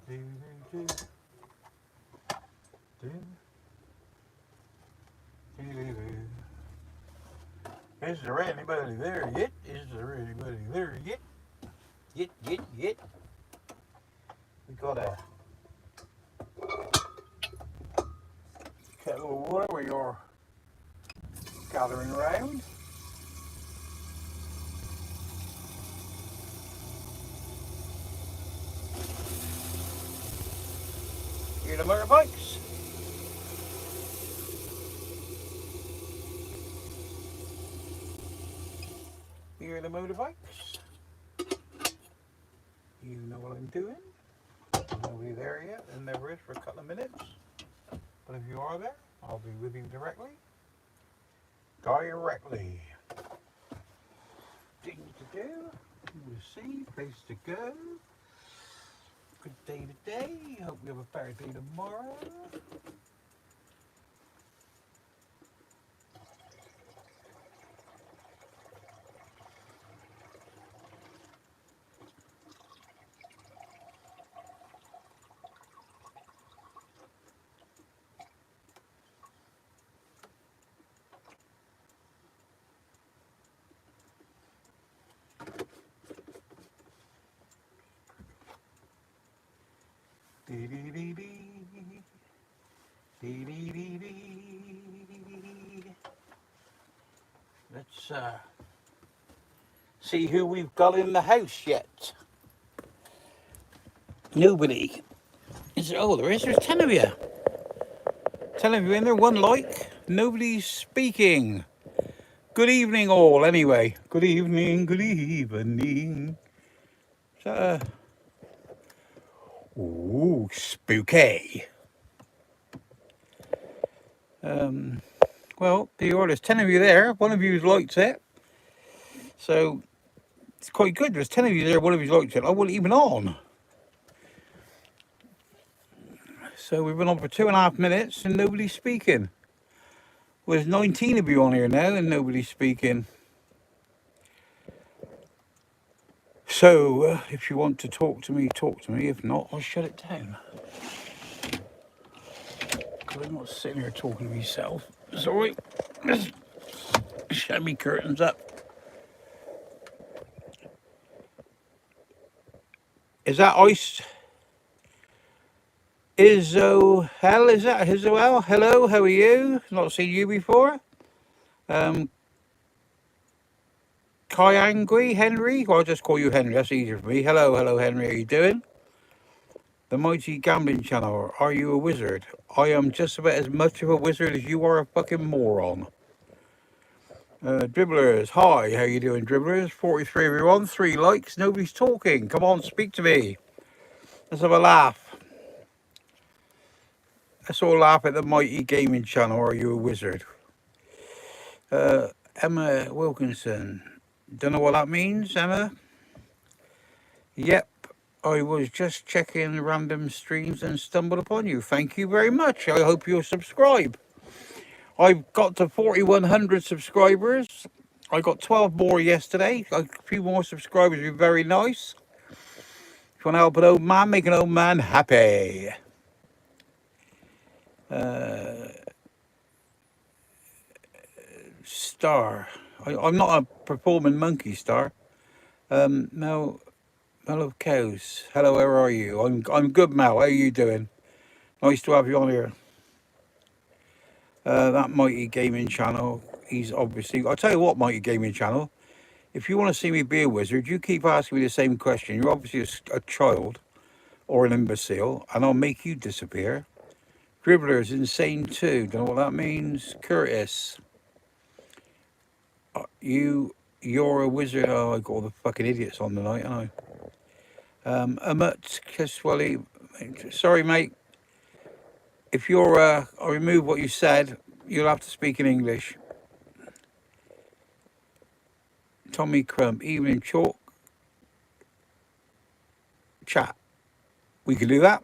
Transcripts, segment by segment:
Do, do, do, do, do, do. Is there anybody there yet? Is there anybody there yet? Yet. We got a kettle of water we are gathering around. Hear the motorbikes? Hear the motorbikes? You know what I'm doing? Nobody there yet, and never is for a couple of minutes. But if you are there, I'll be with you directly. Directly. Things to do, to see, place to go. Good day today. Hope you have a better day tomorrow. Dee dee dee dee. Dee dee dee dee. Let's see who we've got in the house yet. Nobody. Is there? Oh, there is. There's 10 of you. 10 of you in there. One like. Nobody's speaking. Good evening, all. Anyway, good evening. Good evening. Is that a... Ooh, spooky. Well, there's 10 of you there. One of you's liked it. So, it's quite good. There's 10 of you there. One of you's liked it. I wasn't even on. So, we've been on for 2.5 minutes and nobody's speaking. Well, there's 19 of you on here now and nobody's speaking. So, if you want to talk to me, talk to me. If not, I'll shut it down. Because I'm not sitting here talking to myself. Sorry. Just shut me curtains up. Is that ice? Hell, is that Isoel? Hello, how are you? Not seen you before. Kai Angry, Henry? Well, I'll just call you Henry, that's easier for me. Hello, Henry, how you doing? The Mighty Gambling Channel, are you a wizard? I am just about as much of a wizard as you are a fucking moron. Dribblers, hi, how you doing, Dribblers? 43 everyone, 3 likes, nobody's talking. Come on, speak to me. Let's have a laugh. Let's all laugh at the Mighty Gaming Channel, are you a wizard? Emma Wilkinson, don't know what that means, Emma? Yep, I was just checking random streams and stumbled upon you. Thank you very much. I hope you'll subscribe. I've got to 4,100 subscribers. I got 12 more yesterday. A few more subscribers would be very nice. If you want to help an old man, make an old man happy. Star. I'm not a performing monkey, Star. Mel of Cows. Hello, where are you? I'm good, Mel. How are you doing? Nice to have you on here. That Mighty Gaming Channel. He's obviously... I'll tell you what, Mighty Gaming Channel. If you want to see me be a wizard, you keep asking me the same question. You're obviously a child or an imbecile, and I'll make you disappear. Dribbler's insane too. Don't know what that means. Curtis. You're a wizard. Oh, I got all the fucking idiots on tonight, haven't I? Amut Kiswali. Sorry, mate. If you're, I'll remove what you said. You'll have to speak in English. Tommy Crump. Evening chalk. Chat. We can do that.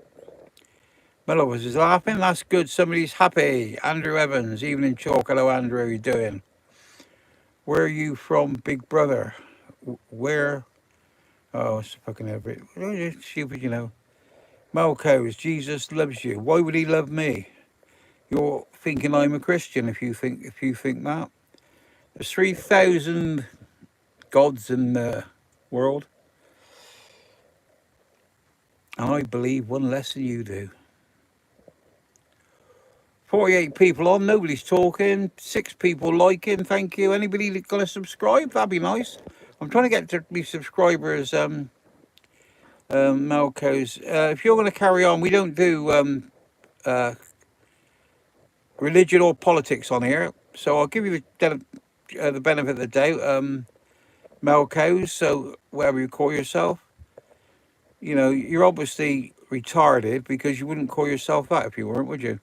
Mellows is laughing. That's good. Somebody's happy. Andrew Evans. Evening chalk. Hello, Andrew. How you doing? Where are you from, Big Brother? Where? Oh, it's fucking every stupid, you know. Malco's, Jesus loves you. Why would he love me? You're thinking I'm a Christian if you think that. There's 3,000 gods in the world, and I believe one less than you do. 48 people on, nobody's talking. 6 people liking. Thank you. Anybody gonna subscribe? That'd be nice. I'm trying to get to be subscribers. Malco's. If you're gonna carry on, we don't do uh, religion or politics on here, so I'll give you the benefit of the doubt. Malco's. So whatever you call yourself, you know, you're obviously retarded because you wouldn't call yourself that if you weren't, would you?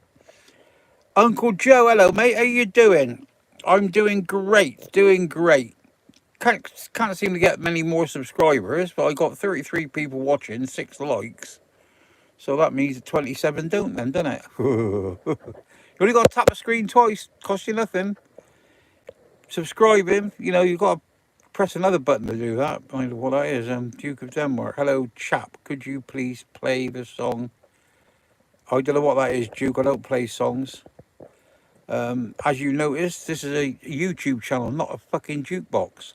Uncle Joe, hello mate, how you doing? I'm doing great, doing great. Can't seem to get many more subscribers, but I got 33 people watching, 6 likes. So that means 27 don't then, doesn't it? You only got to tap the screen twice, cost you nothing. Subscribing, you know, you've got to press another button to do that. I don't know what that is. Duke of Denmark. Hello, chap. Could you please play the song? I don't know what that is, Duke. I don't play songs. As you noticed, this is a YouTube channel, not a fucking jukebox.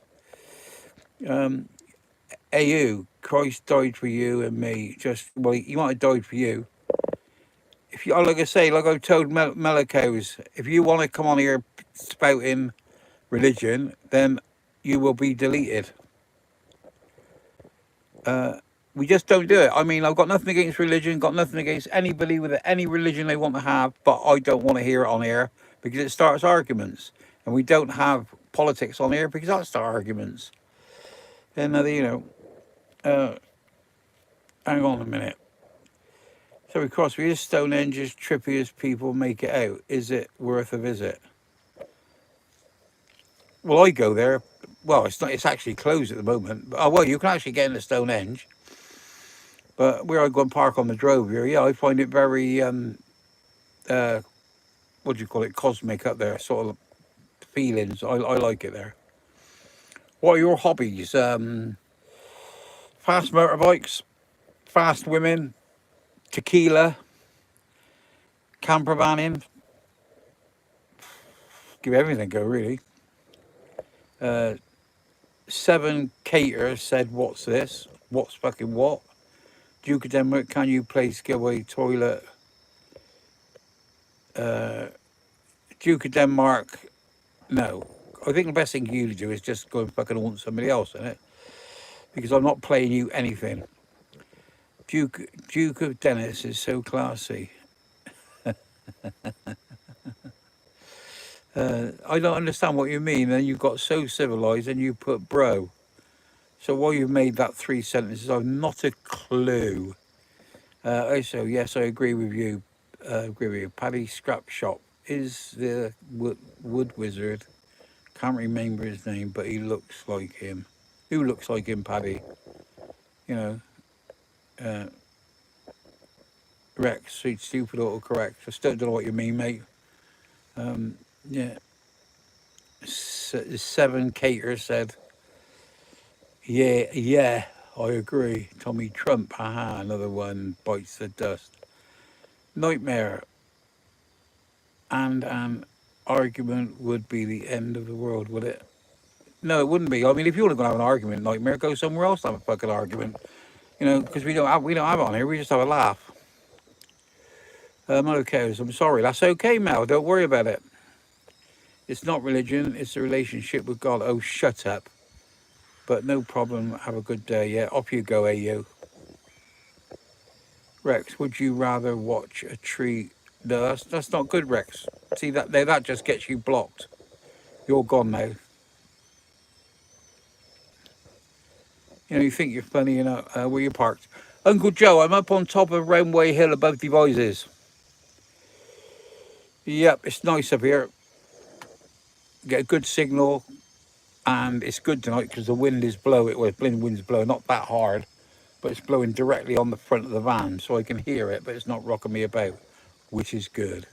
AU, Christ died for you and me. Just, well, he might have died for you. If you, like I say, like I've told Melicos, if you want to come on here spouting religion, then you will be deleted. We just don't do it. I mean, I've got nothing against religion, got nothing against anybody with any religion they want to have, but I don't want to hear it on here because it starts arguments. And we don't have politics on here because that starts arguments. And, you know, hang on a minute. So, of course, we is Stonehenge as trippy as people make it out. Is it worth a visit? Well, I go there. Well, it's not. It's actually closed at the moment. Oh, well, you can actually get into Stonehenge. But where I go and park on the Drove here, yeah, I find it very, what do you call it, cosmic up there, sort of feelings. I like it there. What are your hobbies? Fast motorbikes, fast women, tequila, camper vanning. Give everything a go, really. 7 Cater said, what's this? What's fucking what? Duke of Denmark, can you play Skillway Toilet? Duke of Denmark, no. I think the best thing you to do is just go and fucking haunt somebody else, innit? Because I'm not playing you anything. Duke of Dennis is so classy. I don't understand what you mean. And you got so civilized and you put bro. So while you've made that 3 sentences, I've not a clue. Also, yes, I agree with you. Paddy Scrap Shop is the wood wizard. Can't remember his name, but he looks like him. Who looks like him, Paddy? You know, Rex, sweet, stupid, autocorrect. I still don't know what you mean, mate. Yeah. 7 Cater said, yeah, I agree. Tommy Trump, haha, another one bites the dust. Nightmare. And an argument would be the end of the world, would it? No, it wouldn't be. I mean, if you want to go and have an argument, Nightmare, go somewhere else and have a fucking argument. You know, because we don't have it on here. We just have a laugh. Okay, I'm sorry. That's okay, Mel. Don't worry about it. It's not religion. It's a relationship with God. Oh, shut up. But no problem. Have a good day. Yeah, off you go, AU. Rex, would you rather watch a tree? No, that's not good, Rex. See, that just gets you blocked. You're gone now. You know, you think you're funny, you know, where you parked. Uncle Joe, I'm up on top of Roundway Hill above Devizes. Yep, it's nice up here. Get a good signal, and it's good tonight because the wind is blowing. Well, the wind's blowing, not that hard, but it's blowing directly on the front of the van, so I can hear it, but it's not rocking me about, which is good.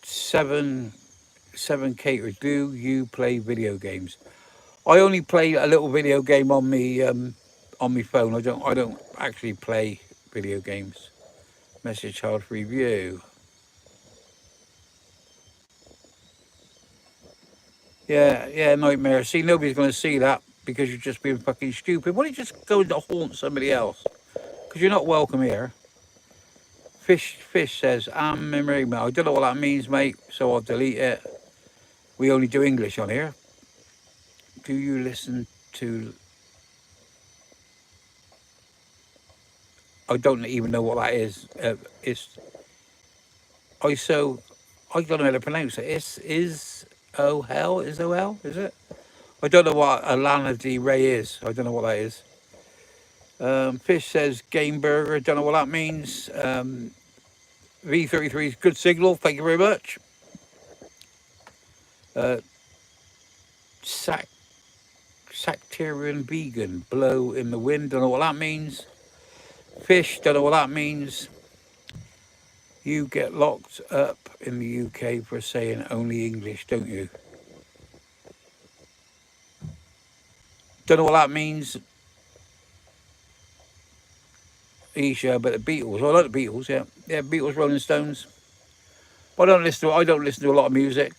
7 Cater, do you play video games? I only play a little video game on me on my phone. I don't actually play video games. Message hard for review. Yeah, nightmare. See, nobody's going to see that because you're just being fucking stupid. Why don't you just go to haunt somebody else? Because you're not welcome here. Fish says, I'm memory. I don't know what that means, mate, so I'll delete it. We only do English on here. Do you listen to... I don't even know what that is. It's... I don't know how to pronounce it. Is O-Hell? Is O-L? Is it? I don't know what a Lana D Ray is. I don't know what that is. Fish says game burger. Don't know what that means. V33 is good signal. Thank you very much. Sectarian vegan. Blow in the wind. Don't know what that means. Fish. Don't know what that means. You get locked up in the UK for saying only English, don't you? Don't know what that means. Isha, but the Beatles. I like the Beatles. Yeah, Beatles, Rolling Stones. But I don't listen to a lot of music.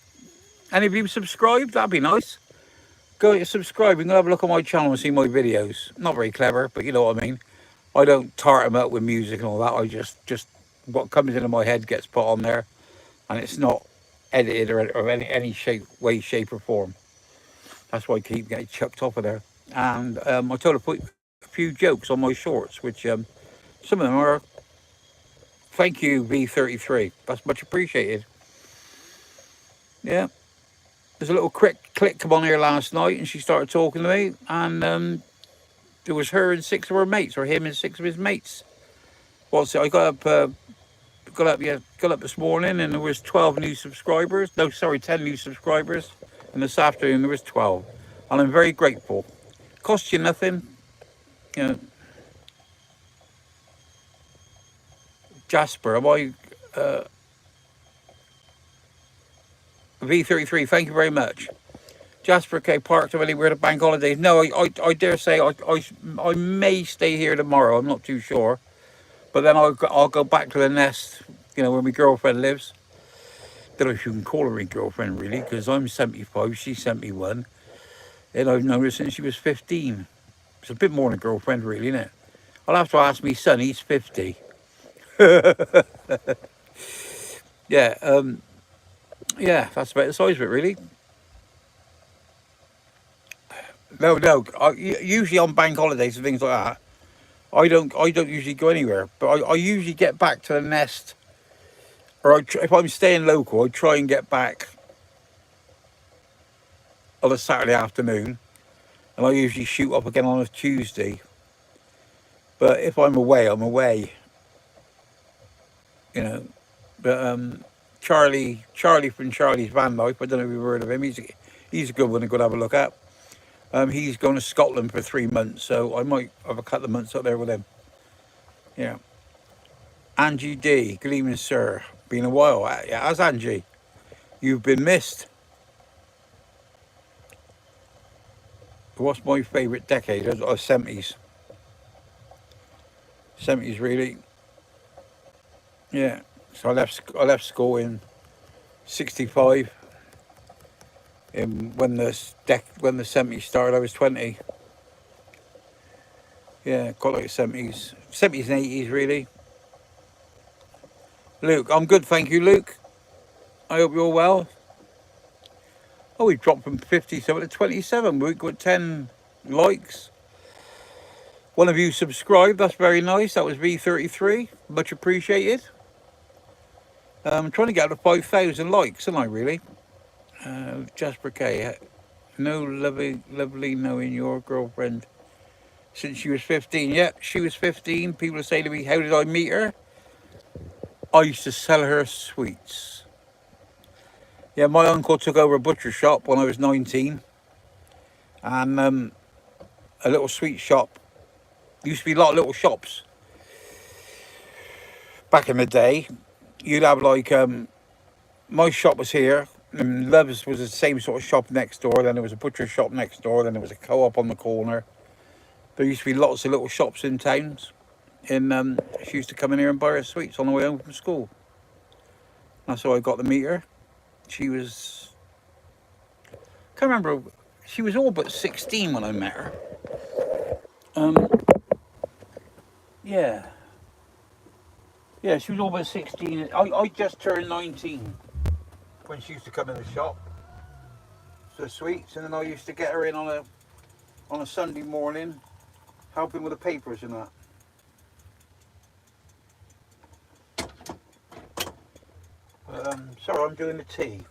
And if you subscribe, that'd be nice. Go to subscribe and go have a look on my channel and see my videos. Not very clever, but you know what I mean. I don't tart them out with music and all that. I just what comes into my head gets put on there, and it's not edited or any way, shape or form. That's why I keep getting chucked off of there. And I told her to put a few jokes on my shorts, which some of them are. Thank you, V33. That's much appreciated. Yeah. There's a little click come on here last night, and she started talking to me, and it was her and 6 of her mates, or him and 6 of his mates. What's it? I got up this morning, and there was 12 new subscribers. No, sorry, 10 new subscribers, and this afternoon there was 12, and I'm very grateful. Cost you nothing, you know. Jasper, am I? V33, thank you very much. Jasper K. Parked anywhere to bank holidays. No, I dare say I may stay here tomorrow. I'm not too sure, but then I'll go back to the nest. You know, where my girlfriend lives. Don't know if you can call her my girlfriend really, because I'm 75, she's 71, and I've known her since she was 15. It's a bit more than a girlfriend, really, isn't it? I'll have to ask my son. He's 50. Yeah. Yeah, that's about the size of it, really. No. Usually on bank holidays and things like that, I don't usually go anywhere. But I usually get back to the nest, or if I'm staying local, I try and get back on a Saturday afternoon, and I usually shoot up again on a Tuesday. But if I'm away, I'm away. You know. But Charlie from Charlie's Van Life. I don't know if you've heard of him. He's a good one to go and have a look at. He's going to Scotland for 3 months, so I might have a couple of months up there with him. Yeah. Angie D. Good evening, sir. Been a while. Yeah, how's Angie? You've been missed. What's my favourite decade? 70s. 70s, really. Yeah. So I left school in 65. When the 70s started, I was 20. Yeah, quite like the 70s and 80s, really. Luke, I'm good, thank you, Luke. I hope you're well. Oh, we dropped from 57 to 27. We got 10 likes. One of you subscribed. That's very nice. That was V33. Much appreciated. I'm trying to get up to 5,000 likes, aren't I, really? Jasper K. No, lovely knowing your girlfriend since she was 15. Yeah, she was 15. People say to me, how did I meet her? I used to sell her sweets. Yeah, my uncle took over a butcher shop when I was 19. And a little sweet shop. Used to be a lot of little shops. Back in the day, you'd have like, my shop was here. And Love's was the same sort of shop next door. Then there was a butcher shop next door. Then there was a co-op on the corner. There used to be lots of little shops in towns. She used to come in here and buy her sweets on the way home from school. That's how I got to meet her. She was, can't remember, she was all but 16 when I met her. Um, yeah, yeah, she was all but 16. I just turned 19 when she used to come in the shop for sweets, and then I used to get her in on a Sunday morning, helping with the papers and that. Sorry, I'm doing the tea.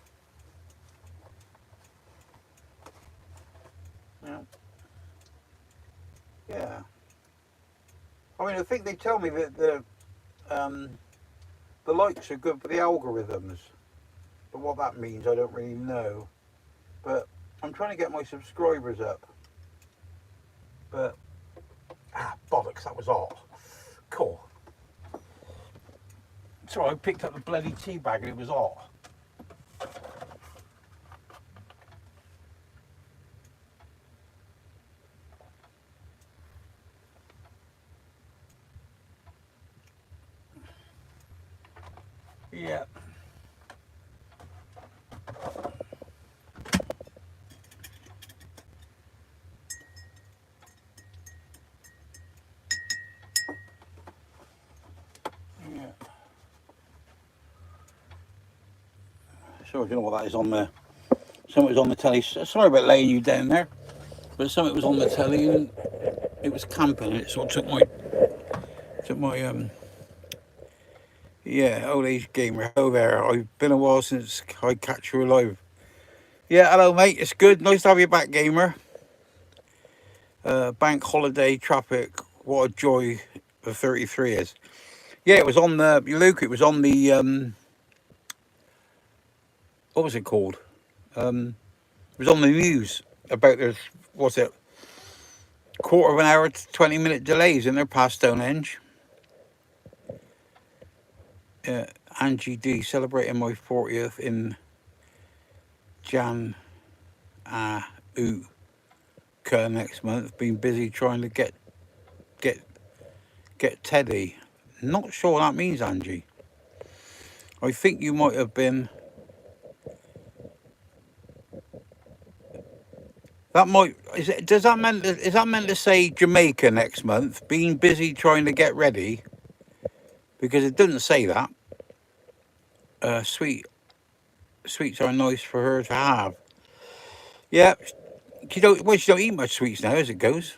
Yeah. Yeah. I mean, I think they tell me that the likes are good for the algorithms, but what that means I don't really know. But I'm trying to get my subscribers up. But bollocks, that was hot. Cool. Sorry, I picked up the bloody tea bag and it was hot. Yeah. Yeah. Sorry, I don't know what that is on there. Something was on the telly. Sorry about laying you down there, but something was on the telly and it was camping and it sort of took my yeah, old age gamer. Hello there. I've been a while since I catch you alive. Yeah, hello mate. It's good. Nice to have you back, gamer. Bank holiday traffic. What a joy the 33 is. Yeah, it was on the Luke. It was on the what was it called? It was on the news about there's what's it? Quarter of an hour to 20-minute delays in their past Stonehenge. Angie D celebrating my 40th in Jan next month. Been busy trying to get Teddy. Not sure what that means, Angie. I think you might have been. That might is that meant to say Jamaica next month? Being busy trying to get ready, because it doesn't say that. Sweets are nice for her to have. Yeah, she don't eat much sweets now as it goes.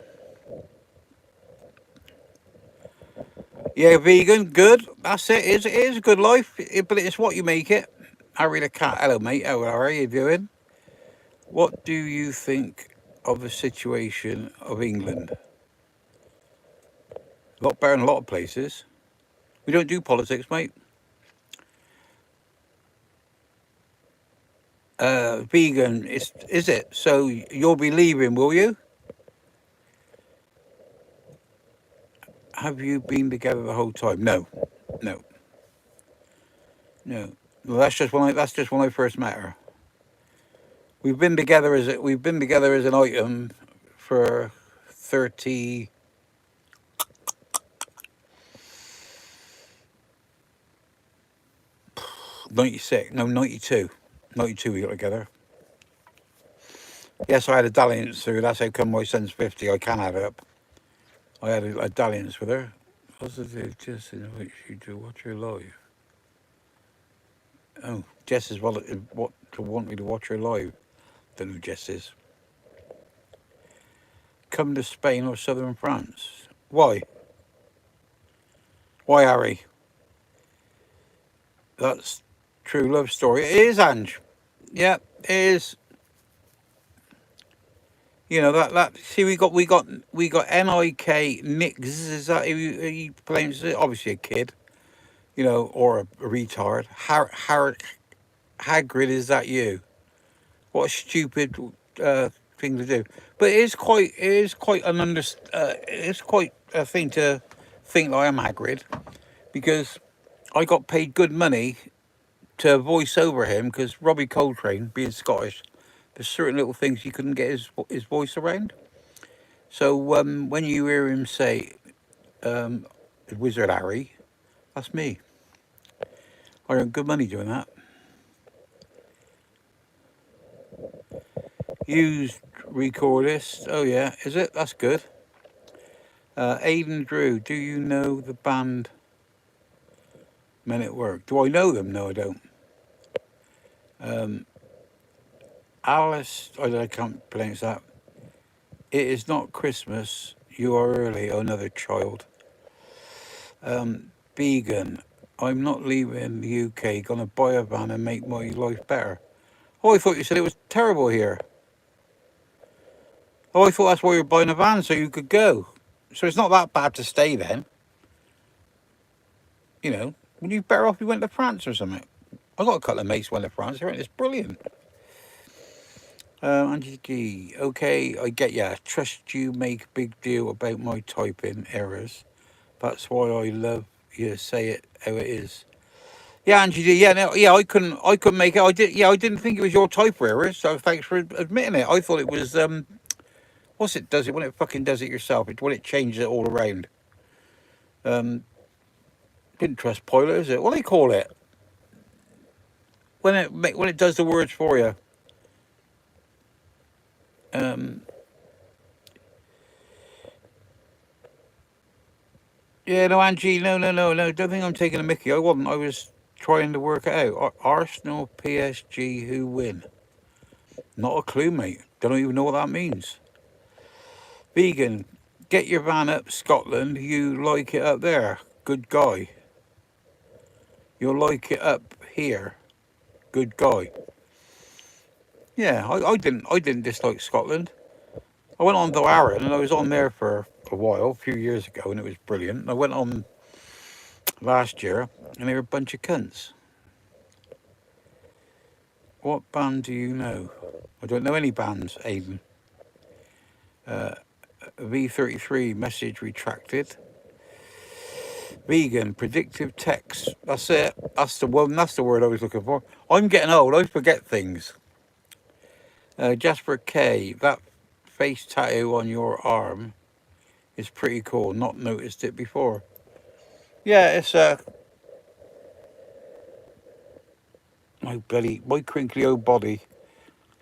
Yeah, vegan, good. That's it. It is a good life, but it's what you make it. Harry the cat. Hello, mate. How are you doing? What do you think of the situation of England? A lot better in a lot of places. We don't do politics, mate. Vegan, is it? So you'll be leaving, will you? Have you been together the whole time? No, no, no. Well, that's just when I first met her. We've been together as an item for 30. 96, no, 92. 92 we got together. Yes, I had a dalliance through. That's how come my son's 50. I can add it up. I had a dalliance with her. Positive, just in which you to watch her live. Oh, Jess is what to want me to watch her live. Don't know who Jess is. Come to Spain or southern France. Why? Why, Harry? That's true love story. It is, Ange. Yeah, it is. You know that. See, we got Nik. Is that who he claims? Obviously a kid, you know, or a retard. Hagrid, is that you? What a stupid thing to do. But it's quite a thing to think that I am Hagrid, because I got paid good money to voice over him, because Robbie Coltrane, being Scottish, there's certain little things you couldn't get his voice around. So when you hear him say, um, Wizard Harry, that's me. I earn good money doing that. Used recordist. Oh yeah, is it? That's good. Aidan Drew, do you know the band Men at Work? Do I know them? No, I don't. Um, Alice, I can't pronounce that. It is not Christmas. You are early. Oh, another child. Vegan. I'm not leaving the UK. Gonna buy a van and make my life better. Oh, I thought you said it was terrible here. Oh, I thought that's why you're buying a van so you could go. So it's not that bad to stay then. You know, would you better off if you went to France or something? I got a couple of mates went to France. It's brilliant. Angie G. Okay, I get ya. Trust you make big deal about my typing errors. That's why I love you. Say it how it is. Yeah, Angie D. Yeah, no, yeah. I couldn't make it. I did. Yeah, I didn't think it was your type errors. So thanks for admitting it. I thought it was. What's it does it when it fucking does it yourself? It's when it changes it all around. Um, didn't trust Poiler, is it? What do they call it? When it does the words for you. Um, yeah, no, Angie, no, no, no, no. Don't think I'm taking a Mickey. I wasn't. I was trying to work it out. Arsenal, PSG, who win? Not a clue, mate. Don't even know what that means. Vegan, get your van up Scotland. You like it up there. Good guy. You'll like it up here. Good guy. Yeah, I didn't dislike Scotland. I went on to Arran and I was on there for a while, a few years ago, and it was brilliant. And I went on last year and they were a bunch of cunts. What band do you know? I don't know any bands, Aidan. V33 message retracted. Vegan predictive text. That's it. That's the one. That's the word I was looking for. I'm getting old. I forget things. Jasper K. That face tattoo on your arm is pretty cool. Not noticed it before. Yeah, it's my crinkly old body.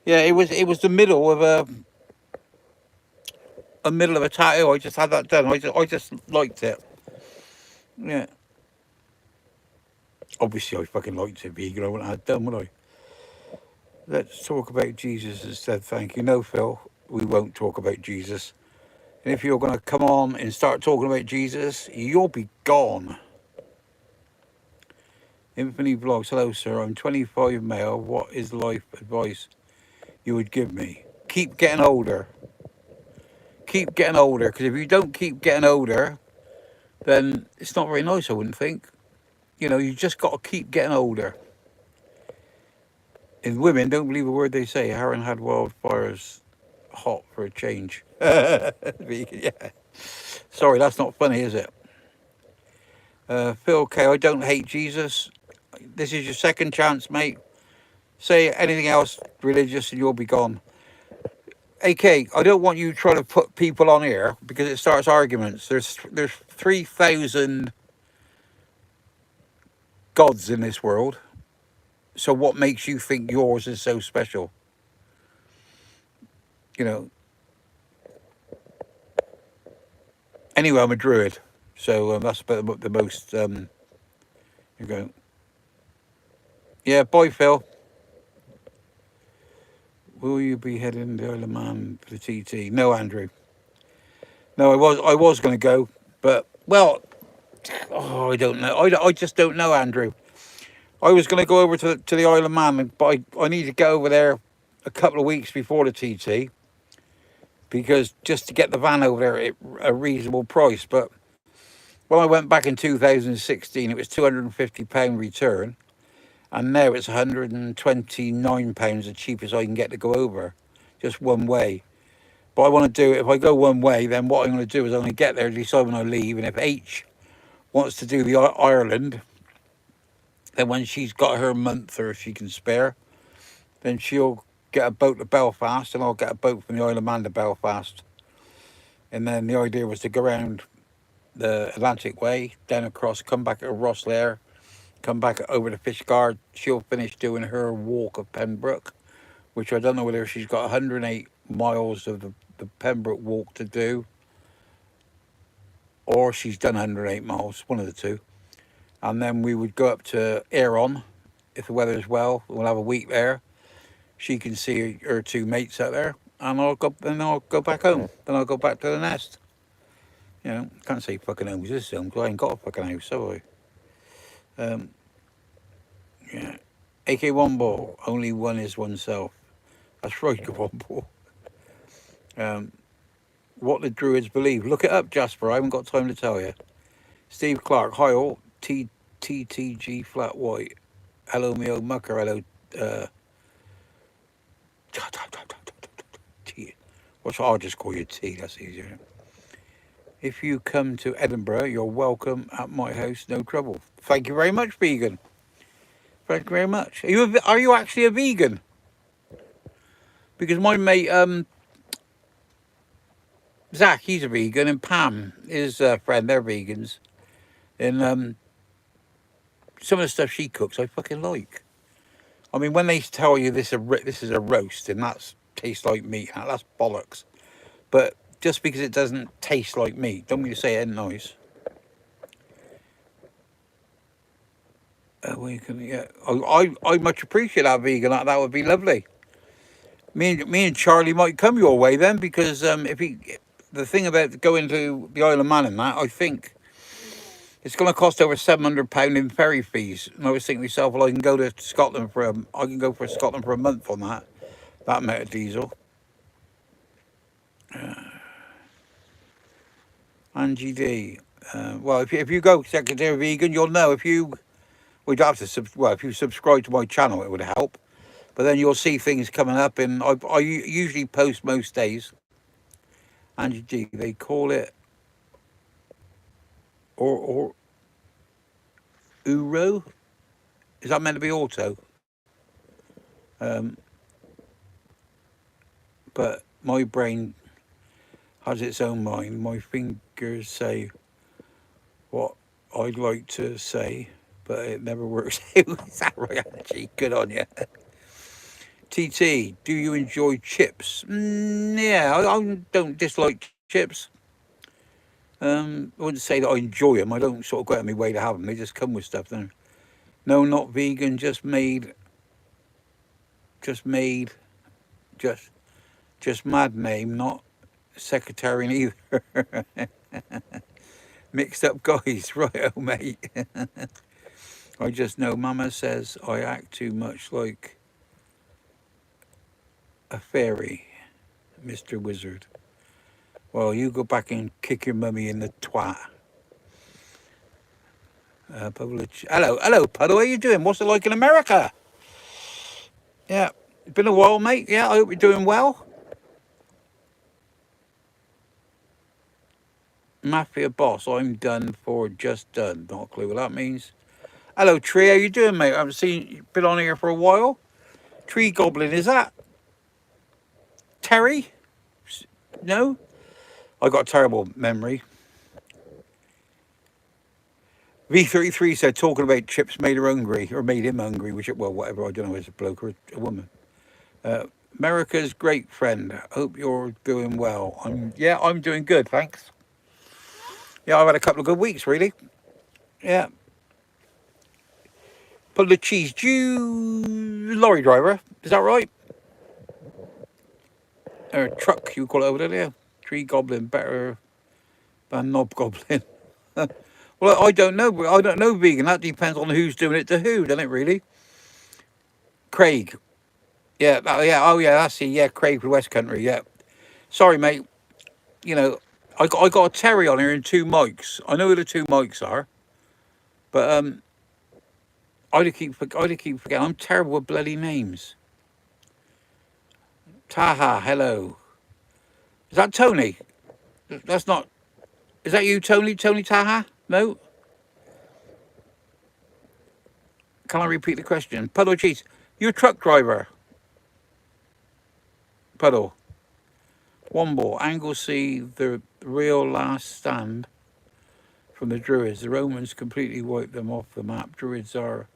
Yeah, it was the middle of a middle of a tattoo. I just had that done. I just liked it. Yeah. Obviously, I fucking liked it, vegan. I wouldn't have had it done, would I? Let's talk about Jesus instead. Thank you. No, Phil, we won't talk about Jesus. And if you're going to come on and start talking about Jesus, you'll be gone. Infinity Vlogs. Hello, sir. I'm 25 male. What is life advice you would give me? Keep getting older. Keep getting older. Because if you don't keep getting older, then it's not very nice, I wouldn't think. You know, you just got to keep getting older. And women, don't believe a word they say. Harren had wildfires hot for a change. Yeah. Sorry, that's not funny, is it? Phil K, I don't hate Jesus. This is your second chance, mate. Say anything else religious and you'll be gone. AK, I don't want you trying to put people on here because it starts arguments. There's 3,000 gods in this world. So what makes you think yours is so special? You know. Anyway, I'm a druid, so that's about the most. You go. Yeah, bye, Phil. Will you be heading to Isle of Man for the TT? No, Andrew. No, I was going to go, but well, I don't know. I just don't know, Andrew. I was going to go over to the Isle of Man, but I need to get over there a couple of weeks before the TT because just to get the van over there at a reasonable price. But when I went back in 2016, it was £250 return, and now it's £129, the cheapest I can get to go over, just one way. But I want to do it. If I go one way, then what I'm going to do is I'm going to get there, decide when I leave, and if H wants to do the Ireland, then when she's got her month or if she can spare, then she'll get a boat to Belfast, and I'll get a boat from the Isle of Man to Belfast. And then the idea was to go around the Atlantic Way, down across, come back at Rosslare, come back over to Fishguard. She'll finish doing her walk of Pembroke, which I don't know whether she's got 108 miles of the Pembroke walk to do, or she's done 108 miles, one of the two. And then we would go up to Aeron, if the weather's well. We'll have a week there. She can see her two mates out there, and I'll go back home. Then I'll go back to the nest. You know, can't say fucking home. This is home, 'cause I ain't got a fucking house, have I? Yeah. AK1 ball. Only one is oneself. That's right, one ball. What the Druids believe. Look it up, Jasper. I haven't got time to tell you. Steve Clark. Hi all. TTG flat white. Hello, me old mucker. Hello. T. What's I'll just call you T. That's easier. If you come to Edinburgh, you're welcome at my house. No trouble. Thank you very much, vegan. Thank you very much. Are you actually a vegan? Because my mate Zach, he's a vegan, and Pam, his friend, they're vegans. And some of the stuff she cooks, I fucking like. I mean, when they tell you this is a roast and that tastes like meat, that's bollocks. But just because it doesn't taste like meat, don't mean to say it ain't nice. I much appreciate that vegan. That would be lovely. Me and Charlie might come your way then, because the thing about going to the Isle of Man and that, I think it's going to cost over £700 in ferry fees. And I was thinking to myself, well, I can go to Scotland I can go for Scotland for a month on that amount of diesel. Angie D. Well, if you go Secretary Vegan, you'll know. If you subscribe to my channel, it would help. But then you'll see things coming up, and I usually post most days. Angie G. They call it or Uro. Is that meant to be auto? But my brain has its own mind. My fingers say what I'd like to say, but it never works out. Is that right, Angie? Good on you. TT, do you enjoy chips? Yeah, I don't dislike chips. I wouldn't say that I enjoy them. I don't sort of go out of my way to have them. They just come with stuff then. No, not vegan, just made, just mad name, not secretarian either. Mixed up guys, right, oh mate. I just know Mama says I act too much like a fairy, Mr. Wizard. Well, you go back and kick your mummy in the twat. Hello, Puddle. How you doing? What's it like in America? Yeah, been a while, mate. Yeah, I hope you're doing well. Mafia boss, I'm done for just done. Not a clue what that means. Hello, Tree. How you doing, mate? I haven't seen you. Been on here for a while. Tree Goblin, is that Terry? No? I got a terrible memory. V33 said talking about chips made her hungry, or made him hungry, whatever, I don't know, it's a bloke or a woman. America's great friend. Hope you're doing well. I'm doing good, thanks. Yeah, I've had a couple of good weeks, really. Yeah. Pull the cheese. Lorry driver, is that right? Or truck, you call it over there. Tree Goblin, better than Knob Goblin. Well, I don't know. I don't know vegan. That depends on who's doing it to who, doesn't it, really? Craig. Yeah, oh yeah, that's it. Yeah, Craig for West Country, yeah. Sorry, mate. You know, I got a Terry on here and two mics. I know who the two mics are. But I keep forgetting. I'm terrible with bloody names. Taha, hello. Is that Tony? That's not... Is that you, Tony? Tony Taha? No? Can I repeat the question? Puddle Cheese, you a truck driver? Puddle. Womble, Anglesey, the real last stand from the Druids. The Romans completely wiped them off the map. Druids are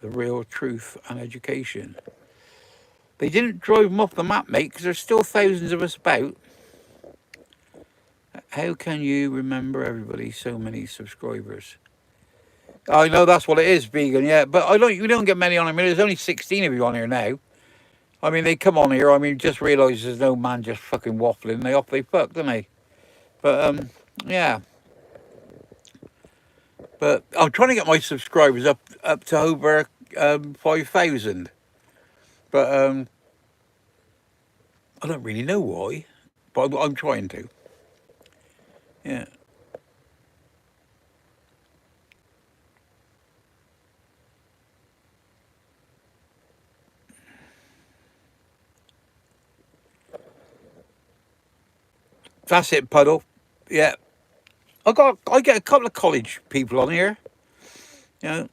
the real truth and education. They didn't drive them off the map, mate, because there's still thousands of us about. How can you remember everybody? So many subscribers. I know that's what it is, vegan. Yeah, but I don't. You don't get many on. I mean, there's only 16 of you on here now. I mean, they come on here. I mean, just realise there's no man just fucking waffling. They fuck, don't they? But yeah. But I'm trying to get my subscribers up to over 5,000. But I don't really know why. But I'm trying to. Yeah. That's it, Puddle. Yeah. I get a couple of college people on here. You know,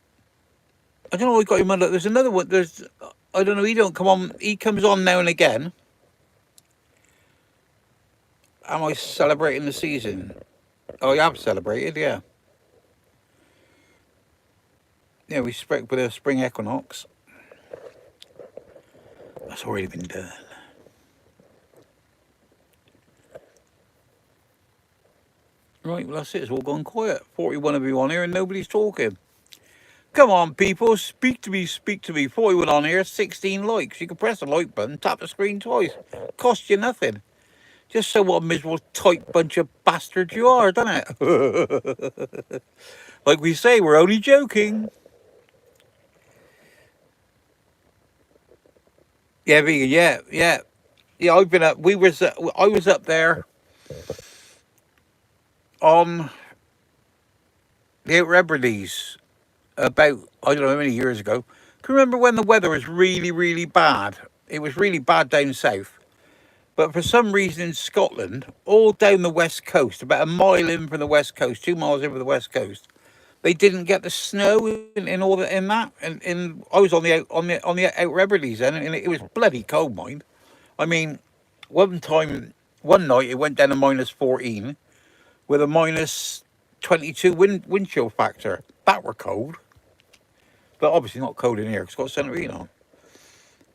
I don't know. I got him under. There's another one. I don't know. He don't come on. He comes on now and again. Am I celebrating the season? Oh, I have celebrated. Yeah. Yeah, we spoke with a spring equinox. That's already been done. Right. Well, that's it. It's all gone quiet. 41 of you on here and nobody's talking. Come on, people, speak to me, speak to me. 41 on here, 16 likes. You can press the like button, tap the screen twice. Cost you nothing. Just so what a miserable, tight bunch of bastards you are, doesn't it? Like we say, we're only joking. Yeah, vegan, yeah. Yeah, I've been up, I was up there on the Outer Hebrides about, I don't know how many years ago. Can you remember when the weather was really, really bad? It was really bad down south. But for some reason in Scotland, all down the west coast, about a mile in from the west coast, 2 miles in from the west coast, they didn't get the snow in all the, in that. And in I was on the Outer Hebrides then, and it was bloody cold, mind. I mean, one night it went down to -14 with a -22 wind chill factor. That were cold, but obviously not cold in here because it's got centre heating on.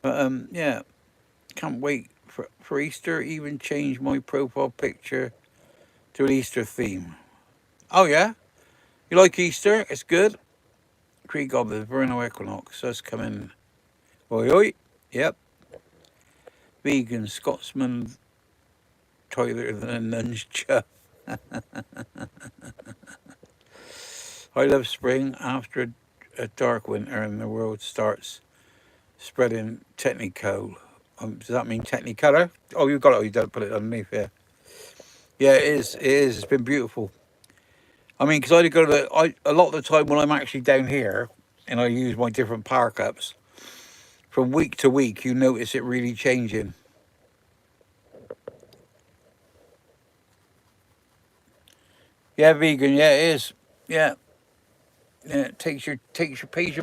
But yeah, can't wait for Easter. Even change my profile picture to an Easter theme. Oh yeah, you like Easter? It's good. Greek God, the vernal equinox has come in. Oi oi. Yep. Vegan Scotsman tighter than a nun's chuff. I love spring after a dark winter and the world starts spreading technicolor. Does that mean technicolor? Oh, you've got it. Oh, you don't put it underneath. Yeah. Yeah, it is. It is. It's been beautiful. I mean, because I go to a lot of the time when I'm actually down here and I use my different power cups, from week to week, you notice it really changing. Yeah, vegan. Yeah, it is. Yeah, yeah. It pays your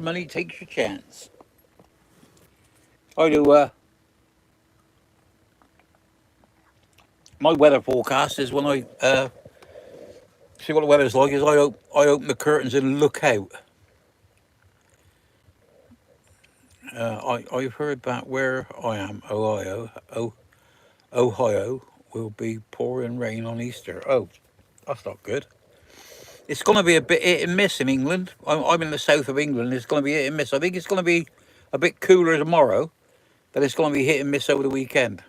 money, takes your chance. I do. My weather forecast is when I see what the weather's like. Is I open the curtains and look out. I've heard that where I am, Ohio will be pouring rain on Easter. Oh, that's not good. It's going to be a bit hit and miss in England. I'm in the south of England. It's going to be hit and miss. I think it's going to be a bit cooler tomorrow, but it's going to be hit and miss over the weekend.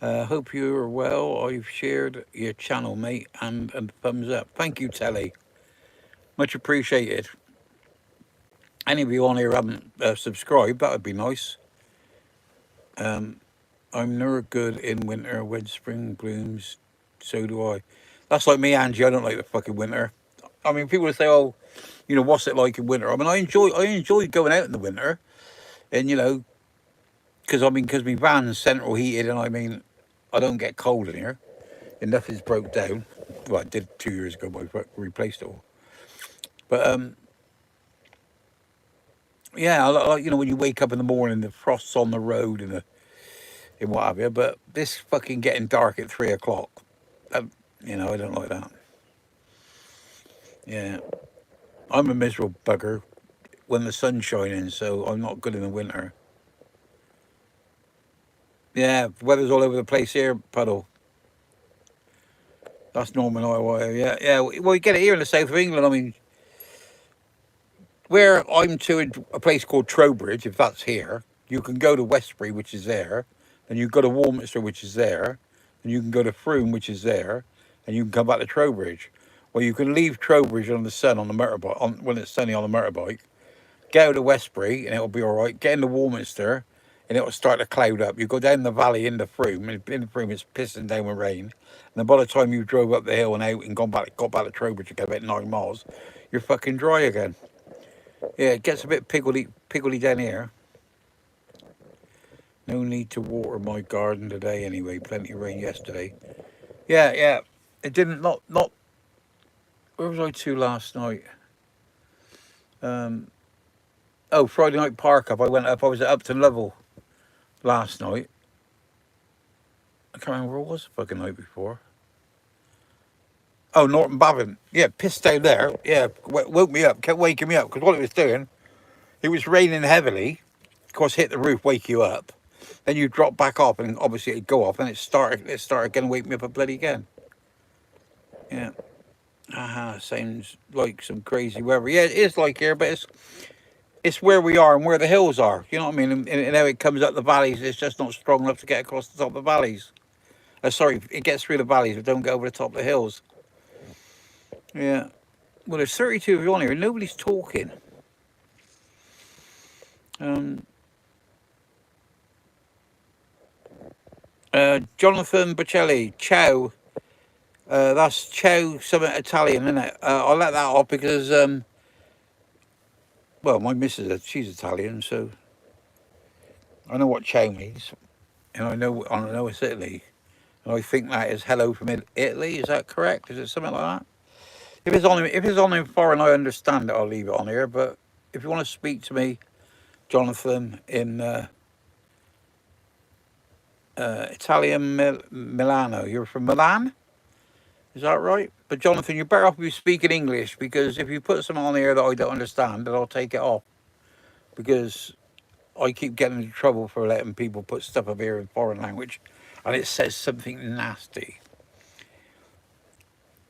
Hope you are well. I've shared your channel, mate, and thumbs up. Thank you, Telly. Much appreciated. Any of you on here haven't subscribed, that would be nice. I'm never good in winter when spring blooms. So do I. That's like me, Angie. I don't like the fucking winter. I mean, people say, "Oh, what's it like in winter?" I mean, I enjoy going out in the winter, and because my van's central heated, and I mean, I don't get cold in here, and nothing's broke down. Well, I did 2 years ago, but I replaced it all. But yeah, I like when you wake up in the morning, the frost's on the road, and in what have you. But this fucking getting dark at 3 o'clock, um, I don't like that. Yeah, I'm a miserable bugger when the sun's shining, so I'm not good in the winter. Yeah, weather's all over the place here, puddle. That's Norman Iowa. Yeah, yeah. Well, you get it here in the south of England. I mean, where I'm to a place called Trowbridge, if that's here, you can go to Westbury, which is there, and you go to Warminster, which is there, and you can go to Frome, which is there, and you can come back to Trowbridge. Well, you can leave Trowbridge on the sun on the motorbike when it's sunny on the motorbike. Go to Westbury, and it'll be all right. Get into Warminster, and it'll start to cloud up. You go down the valley into Frome, and in Frome it's pissing down with rain. And then by the time you drove up the hill and out and got back to Trowbridge again about 9 miles, you're fucking dry again. Yeah, it gets a bit piggly down here. No need to water my garden today anyway. Plenty of rain yesterday. Yeah, yeah. It didn't not. Where was I to last night? Um, oh, Friday night park up. I went up. I was at Upton Lovell last night. I can't remember where I was the fucking night before. Oh, Norton Bavin. Yeah, pissed down there. Yeah, woke me up. Kept waking me up because what it was doing, it was raining heavily. Of course, hit the roof, wake you up. Then you drop back off, and obviously it'd go off, and it started again, wake me up a bloody again. Yeah. Sounds like some crazy weather. Yeah, it is like here, but it's where we are and where the hills are. You know what I mean? And how it comes up the valleys, it's just not strong enough to get across the top of the valleys. Sorry, it gets through the valleys, but don't go over the top of the hills. Yeah. Well, there's 32 of you on here, and nobody's talking. Jonathan Bocelli, ciao. That's ciao, something Italian, isn't it? I'll let that off because, well, my missus, she's Italian, so I know what ciao means, and I know it's Italy, and I think that is hello from Italy. Is that correct? Is it something like that? If it's on in foreign, I understand it. I'll leave it on here. But if you want to speak to me, Jonathan, in Italian Milano, you're from Milan. Is that right? But Jonathan, you're better off if you speak in English because if you put something on here that I don't understand, then I'll take it off because I keep getting into trouble for letting people put stuff up here in foreign language, and it says something nasty.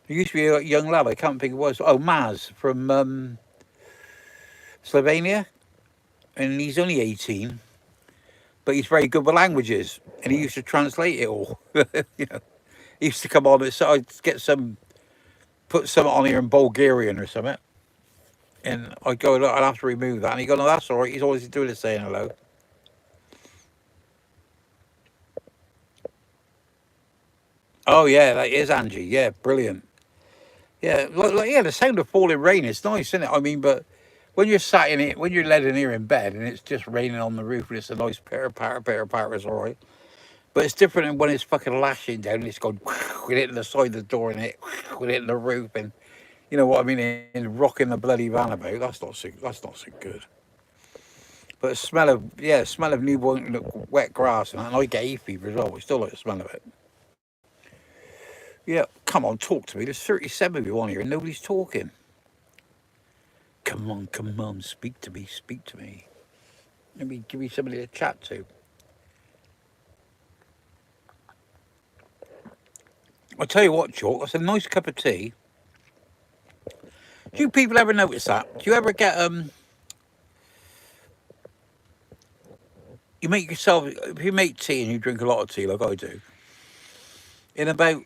There used to be a young lad, I can't think who it was. Oh, Maz from Slovenia, and he's only 18, but he's very good with languages, and he used to translate it all. you know, he used to come on, so I'd put something on here in Bulgarian or something, and I'd go, look, I'll have to remove that, and he'd go, no, that's all right, he's always doing it saying hello. Oh, yeah, that is Angie, yeah, brilliant. Yeah, yeah, the sound of falling rain is nice, isn't it? I mean, but when you're sat in it, when you're led in here in bed and it's just raining on the roof and it's a nice patter, it's all right. But it's different than when it's fucking lashing down and it's going with it in the side of the door and it with it in the roof and you know what I mean, and rocking the bloody van about. That's not so good. But the smell of newborn wet grass and I get hay fever as well. I still like the smell of it. Yeah, come on, talk to me. There's 37 of you on here and nobody's talking. Come on, speak to me, speak to me. Let me give you somebody to chat to. I'll tell you what, Chalk, that's a nice cup of tea. Do you people ever notice that? Do you ever get, you make yourself, if you make tea and you drink a lot of tea like I do, in about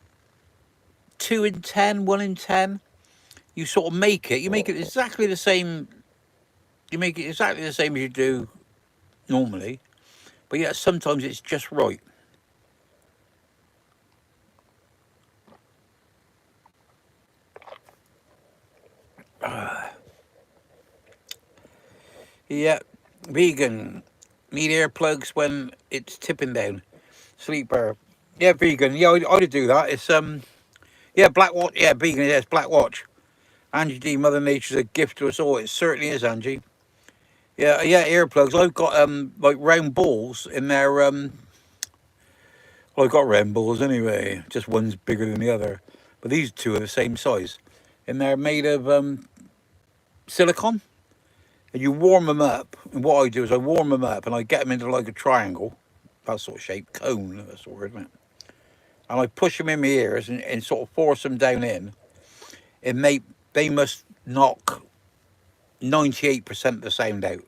2 in 10, 1 in 10, you sort of you make it exactly the same, you make it exactly the same as you do normally, but yet sometimes it's just right. Yeah, vegan. Need earplugs when it's tipping down. Sleeper. Yeah, vegan. Yeah, I'd do that. It's yeah, Black Watch. Yeah, vegan. Yes, Black Watch. Angie D. Mother Nature's a gift to us all. It certainly is, Angie. Yeah, yeah, earplugs. I've got like round balls in there. Well, I've got Rembles anyway. Just one's bigger than the other. But these two are the same size. And they're made of silicone. And you warm them up. And what I do is I warm them up and I get them into like a triangle. That sort of shape. Cone, that's the word, isn't it? And I push them in my ears and sort of force them down in. And they must knock 98% of the sound out.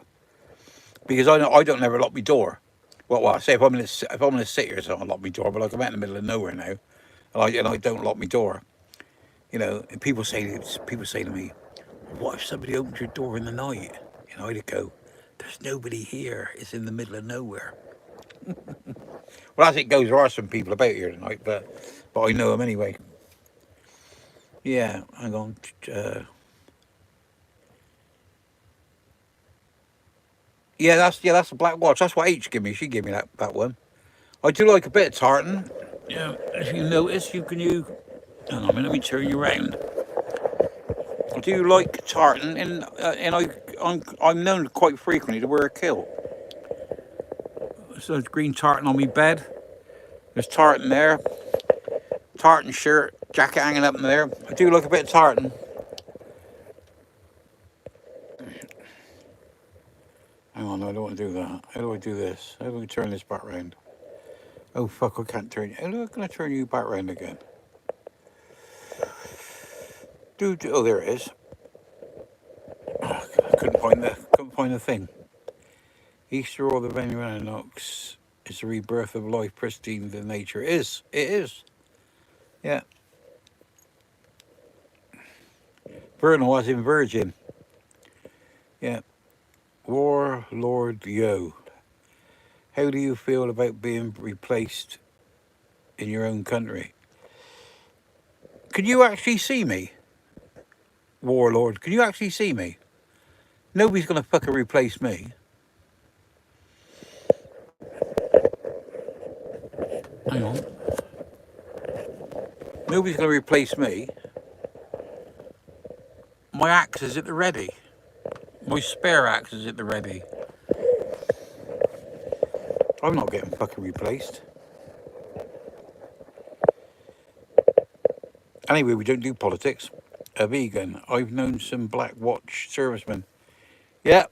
Because I don't ever lock my door. Well, I say if I'm in a city or something, I lock my door. But like I'm out in the middle of nowhere now, and I don't lock my door. You know, and people say to me, "What if somebody opens your door in the night?" And I'd go, "There's nobody here. It's in the middle of nowhere." Well, as it goes, there are some people about here tonight, but I know them anyway. Yeah, hang on. Yeah, that's a black watch. That's what H gave me. She gave me that one. I do like a bit of tartan. Yeah, if you notice, hang on a minute, let me turn you around. I do like tartan, and I'm known quite frequently to wear a kilt. So there's green tartan on my bed. There's tartan there. Tartan shirt, jacket hanging up in there. I do like a bit of tartan. Hang on, I don't want to do that. How do I do this? How do I turn this back round? Oh fuck, I can't turn you. How am I going to turn you back round again? Oh, there it is. Oh, I couldn't find the thing. Easter or the venue Knox is the rebirth of life, pristine to nature. It is. It is. Yeah. Vernal as in virgin. Yeah. Warlord Yo. How do you feel about being replaced in your own country? Can you actually see me? Warlord, can you actually see me? Nobody's going to fucking replace me. Hang on. Nobody's going to replace me. My axe is at the ready. My spare axe is at the ready. I'm not getting fucking replaced. Anyway, we don't do politics. A vegan. I've known some Black Watch servicemen. Yeah,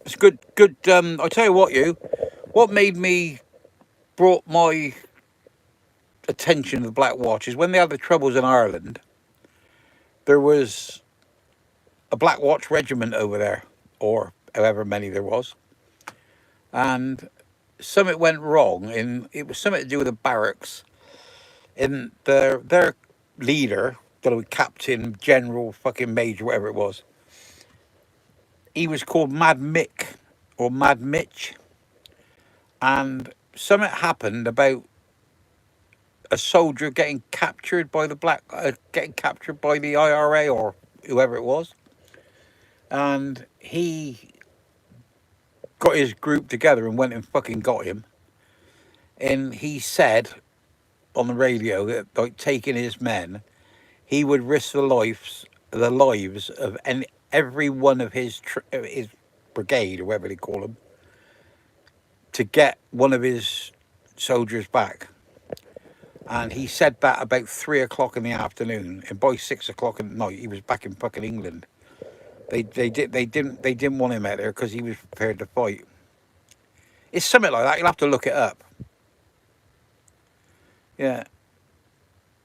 it's good. Good. I tell you what made me brought my attention to the Black Watch is when they had the troubles in Ireland. There was a Black Watch regiment over there, or however many there was, and something went wrong. And it was something to do with the barracks. And their leader, the captain, general, fucking major, whatever it was, he was called Mad Mick or Mad Mitch, and something happened about a soldier getting captured by getting captured by the IRA or whoever it was, and he got his group together and went and fucking got him, and he said on the radio that, like, taking his men, he would risk the lives of every one of his brigade or whatever they call them to get one of his soldiers back. And he said that about 3 o'clock in the afternoon, and by 6 o'clock at night he was back in fucking England. They didn't want him out there because he was prepared to fight. It's something like that. You'll have to look it up. Yeah.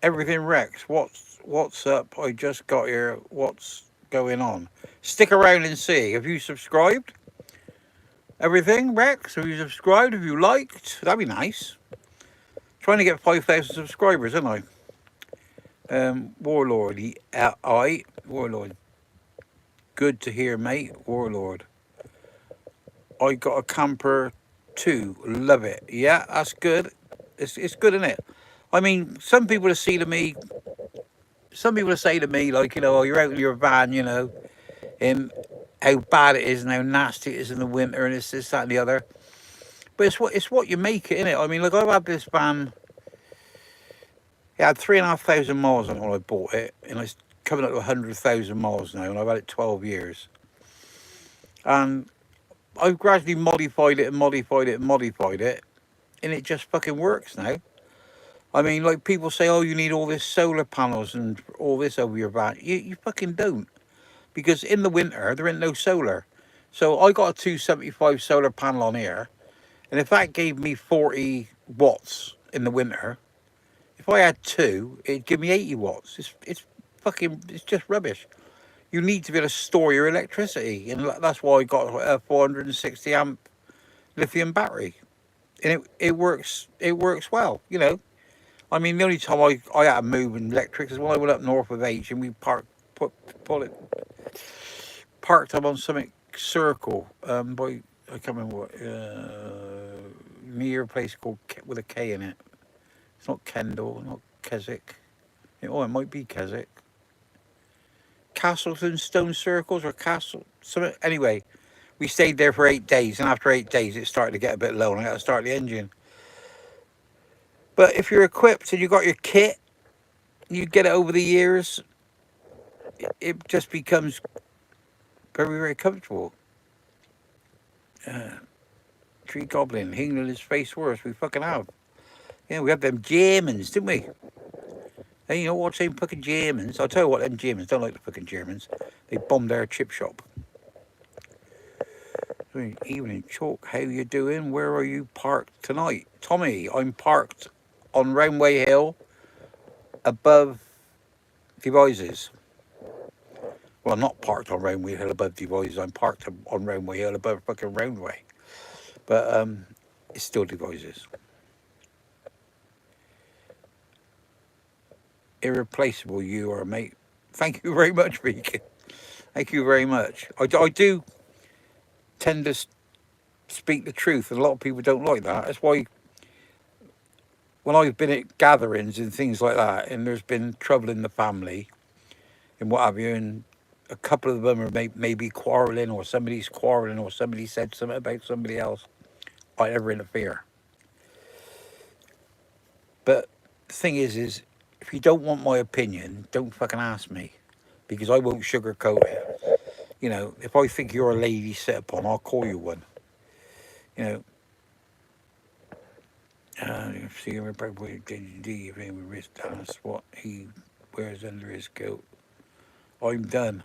Everything Rex. What's up? I just got here. What's going on? Stick around and see. Have you subscribed? Everything Rex? Have you subscribed? Have you liked? That'd be nice. Trying to get 5,000 subscribers, aren't I? Warlord. Warlord. Good to hear, mate. Warlord. I got a camper too. Love it. Yeah, that's good. It's good, isn't it? I mean, some people say to me, like, you know, oh, you're out in your van, you know, and how bad it is and how nasty it is in the winter and it's this, that and the other. But it's what you make it, innit? I mean, like, I've had this van, it had 3,500 miles on it when I bought it, and it's coming up to 100,000 miles now, and I've had it 12 years. And I've gradually modified it, and it just fucking works now. I mean, like people say, oh, you need all this solar panels and all this over your van. You fucking don't. Because in the winter, there ain't no solar. So I got a 275 solar panel on here. And if that gave me 40 watts in the winter, if I had two, it'd give me 80 watts. It's just rubbish. You need to be able to store your electricity. And that's why I got a 460 amp lithium battery. And it works well, you know. I mean, the only time I had to move in electric is when I went up north with H and we put, pull it, parked up on something circle by, I can't remember what, near a place called, with a K in it. It's not Kendall, not Keswick. Oh, it might be Keswick. Castleton Stone Circles or Castle, something. Anyway, we stayed there for 8 days, and after 8 days, it started to get a bit low, and I got to start the engine. But if you're equipped and you got your kit, you get it over the years, it just becomes very, very comfortable. Tree Goblin, England is face worse. We fucking have. Yeah, we have them Germans, didn't we? Hey, you know what? Them fucking Germans. I'll tell you what, them Germans don't like the fucking Germans. They bombed our chip shop. Evening, Chalk. How you doing? Where are you parked tonight? Tommy, I'm parked on Roundway Hill above Devices. Well, I'm not parked on Roundway Hill above Devices. I'm parked on Roundway Hill above fucking Roundway. But it's still Devices. Irreplaceable you are, mate. Thank you very much, Beacon. Thank you very much. I do tend to speak the truth, and a lot of people don't like that. That's why when I've been at gatherings and things like that, and there's been trouble in the family and what have you, and a couple of them are maybe quarrelling, or somebody's quarrelling, or somebody said something about somebody else, I never interfere. But the thing is if you don't want my opinion, don't fucking ask me, because I won't sugarcoat it. You know, if I think you're a lady set upon, I'll call you one. You know, see him probably D if wrist dance what he wears under his coat. I'm done.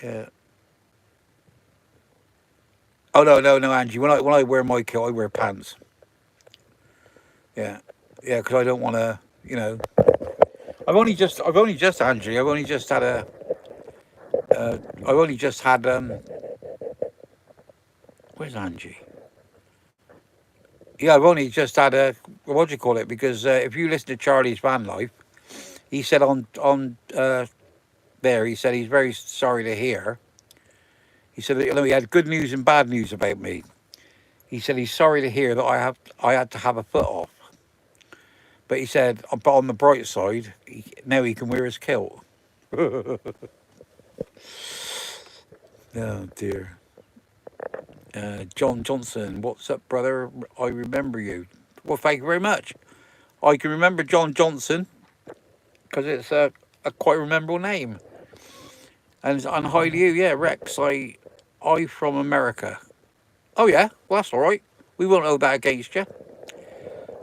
Yeah. Oh no, Angie. When I wear my coat, I wear pants. Yeah, yeah, because I don't want to. You know, I've only just Angie. I've only just had a. I've only just had Where's Angie? Yeah, I've only just had a, what do you call it? Because if you listen to Charlie's van life, he said on there, he said he's very sorry to hear. He said that, you know, he had good news and bad news about me. He said he's sorry to hear that I had to have a foot off. But he said, but on the bright side, now he can wear his kilt. Oh dear. John Johnson, what's up, brother? I remember you. Well, thank you very much. I can remember John Johnson because it's a quite memorable name. And hi to you, yeah, Rex. I from America. Oh yeah, well that's all right. We won't hold that against you.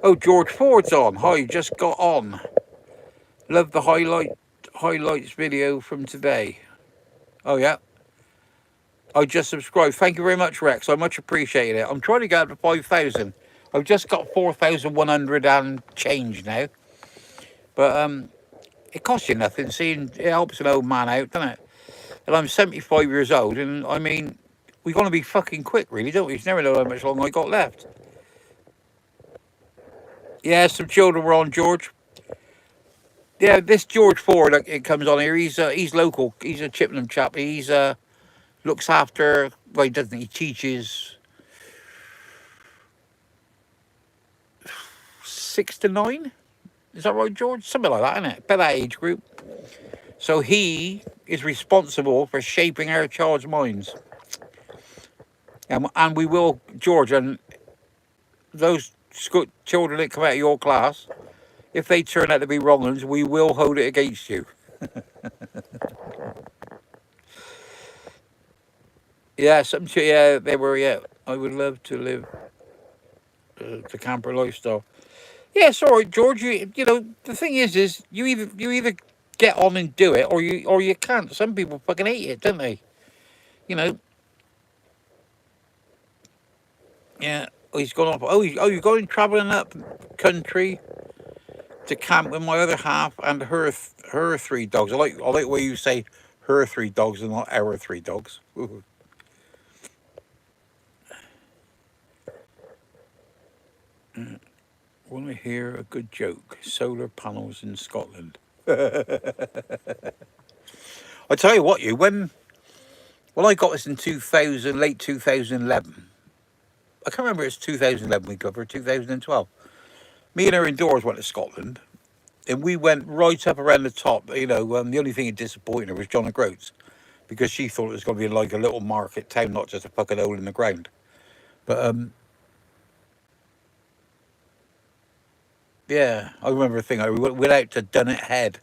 Oh, George Ford's on. Hi, just got on. Love the highlights video from today. Oh yeah. I just subscribed. Thank you very much, Rex. I much appreciate it. I'm trying to get up to 5,000. I've just got 4,100 and change now. But it costs you nothing. Seeing it helps an old man out, doesn't it? And I'm 75 years old, and I mean, we're going to be fucking quick, really, don't we? You never know how much longer I got left. Yeah, some children were on, George. Yeah, this George Ford, it comes on here. He's local. He's a Chippenham chap. He's looks after. Well, he doesn't. He teaches 6 to 9. Is that right, George? Something like that, isn't it? About that age group. So he is responsible for shaping our child's minds. And we will, George, and those children that come out of your class, if they turn out to be wrong ones, we will hold it against you. Yeah, they were, yeah. I would love to live the camper lifestyle. Yeah, it's all right, George. You know the thing is you either get on and do it, or you can't. Some people fucking hate it, don't they? You know. Yeah. Oh, he's gone off. You're going travelling up country to camp with my other half and her three dogs. I like the way you say her three dogs and not our three dogs. Ooh. Want to hear a good joke? Solar panels in Scotland. I tell you what, when I got this in 2000, late 2011. I can't remember if it's 2011 we covered, 2012. Me and her indoors went to Scotland, and we went right up around the top. The only thing that disappointed her was John O'Groats, because she thought it was going to be like a little market town, not just a fucking hole in the ground. But yeah, I remember a thing. We went out to Dunnet Head,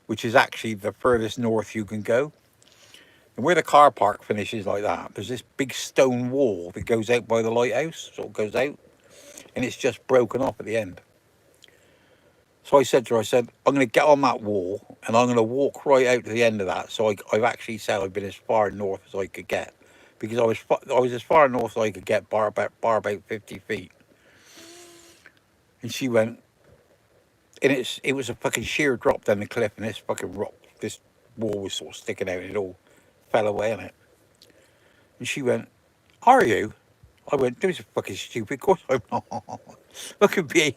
which is actually the furthest north you can go. And where the car park finishes like that, there's this big stone wall that goes out by the lighthouse, sort of goes out, and it's just broken off at the end. So I said to her, I said, I'm going to get on that wall and I'm going to walk right out to the end of that. So I've actually said I've been as far north as I could get, because I was as far north as I could get, bar about 50 feet. And she went, and it was a fucking sheer drop down the cliff, and this wall was sort of sticking out, and it all fell away on it. And she went, "Are you?" I went, "This is fucking stupid. Of course I'm not. Look at me."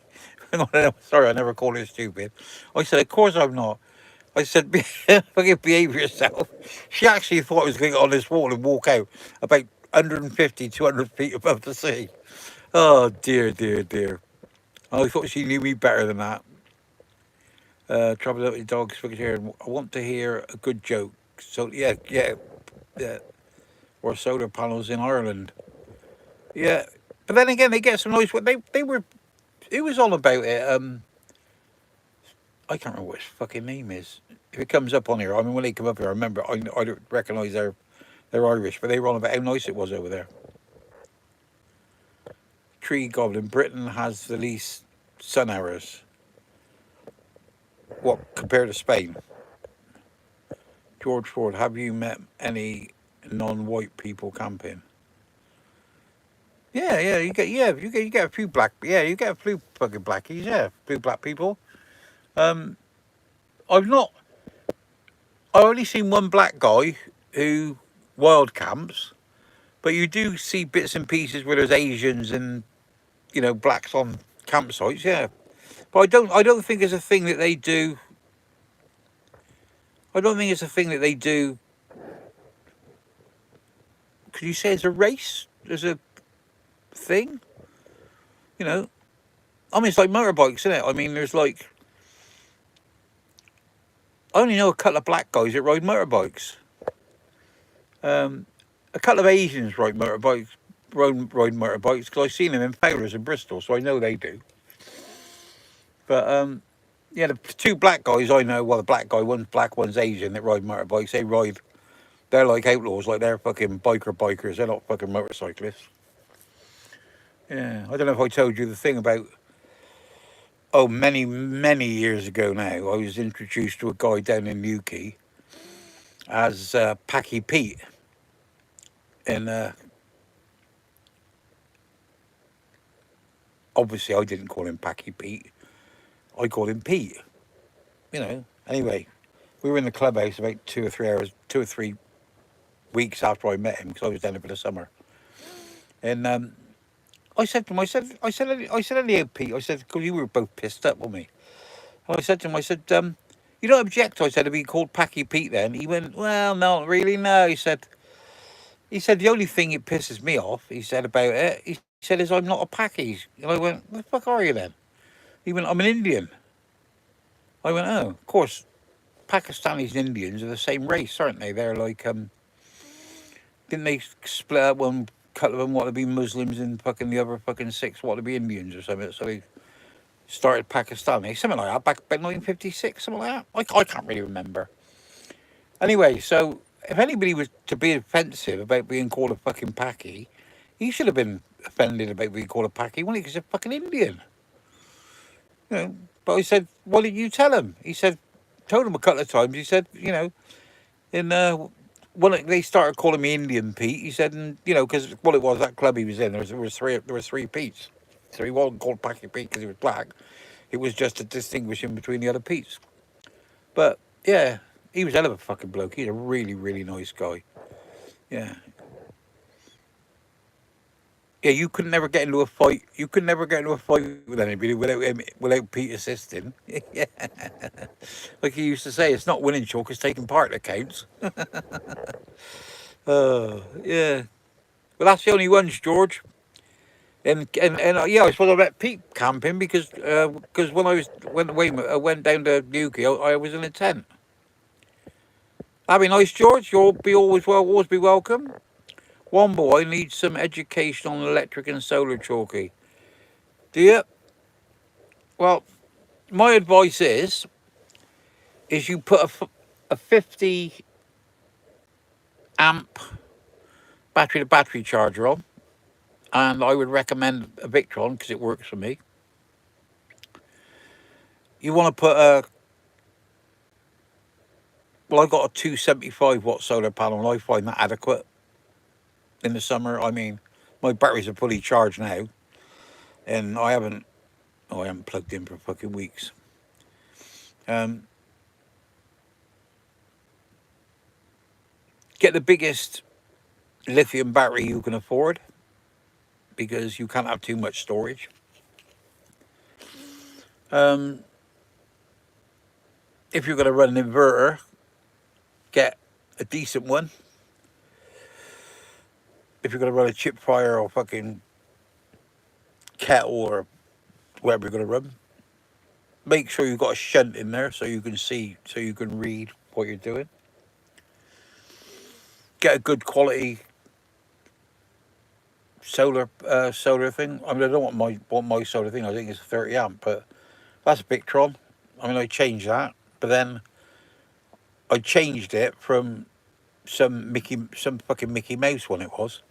Sorry, I never called her stupid. I said, "Of course I'm not." I said, "Fucking behave yourself." She actually thought I was going to get on this wall and walk out about 150, 200 feet above the sea. Oh, dear, dear, dear. I thought she knew me better than that. Trouble with dogs, here. I want to hear a good joke. So, yeah, yeah, yeah. Or solar panels in Ireland. Yeah. But then again, they get some noise. They were, it was all about it. I can't remember what his fucking name is. If it comes up on here, I mean, when they come up here, I remember, I don't recognise they're Irish, but they were on about how nice it was over there. Tree Goblin, Britain has the least sun hours. What, compared to Spain? George Ford, have you met any non-white people camping? Yeah, you get a few you get a few fucking blackies, yeah, a few black people. Um, I've not, I've only seen one black guy who wild camps, but you do see bits and pieces where there's Asians and blacks on campsites, yeah. But I don't think it's a thing that they do. I don't think it's a thing that they do. Could you say it's a race? There's a thing, you know. I mean, it's like motorbikes, isn't it? I mean, there's like, I only know a couple of black guys that ride motorbikes. Um, a couple of Asians ride motorbikes, because I've seen them in Fowlers in Bristol, so I know they do. But yeah, the two black guys I know, well, the black guy, one's black, one's Asian, that ride motorbikes. They're like outlaws, like they're fucking bikers. They're not fucking motorcyclists. Yeah, I don't know if I told you the thing about. Oh, many many years ago now, I was introduced to a guy down in Newquay as Packy Pete, and obviously I didn't call him Packy Pete. I called him Pete. Anyway, we were in the clubhouse about 2 or 3 hours, 2 or 3 weeks after I met him, because I was down there for the summer. And I said to him, I said, anyhow, Pete, I said, because you were both pissed up, weren't we? And I said to him, I said, you don't object, I said, to be called Packy Pete then? He went, well, not really, no. He said, the only thing that pisses me off, he said, about it, he said, is I'm not a Packies. And I went, what the fuck are you then? He went, I'm an Indian. I went, oh, of course, Pakistanis and Indians are the same race, aren't they? They're like, didn't they split up? One couple of them want to be Muslims, and fucking the other fucking six want to be Indians or something. So they started Pakistani, something like that, back about 1956, something like that. I can't really remember. Anyway, so if anybody was to be offensive about being called a fucking Paki, he should have been offended about being called a Paki, wasn't he? Because he's a fucking Indian. You know, but I said, "Why didn't you tell him?" He said, "Told him a couple of times." He said, "You know, in when they started calling me Indian Pete," he said, and because what it was, that club he was in, there was three Petes, so he wasn't called Packy Pete because he was black. It was just to distinguish him between the other Petes. But yeah, he was a hell of a fucking bloke. He's a really, really nice guy. Yeah. Yeah, you could never get into a fight. You could never get into a fight with anybody without Pete assisting. Yeah, like he used to say, it's not winning chalk, it's taking part that counts. Yeah. Well, that's the only ones, George. And yeah, I suppose I met Pete camping because when I went down to Newquay, I was in a tent. That'd be nice, George. You'll be always be welcome. One boy needs some education on electric and solar, chalky. Do you? Well, my advice is you put a 50 amp battery to battery charger on, and I would recommend a Victron because it works for me. You want to put a well, I got a 275-watt solar panel, and I find that adequate in the summer. I mean, my batteries are fully charged now, and I haven't plugged in for fucking weeks. Um, get the biggest lithium battery you can afford because you can't have too much storage. Um, if you're going to run an inverter, get a decent one. If you're going to run a chip fryer or fucking kettle or whatever you're going to run, make sure you've got a shunt in there so you can see, so you can read what you're doing. Get a good quality solar thing. I mean, I don't want my solar thing. I think it's a 30 amp, but that's a Victron. I mean, I changed that, but then I changed it from some fucking Mickey Mouse one it was,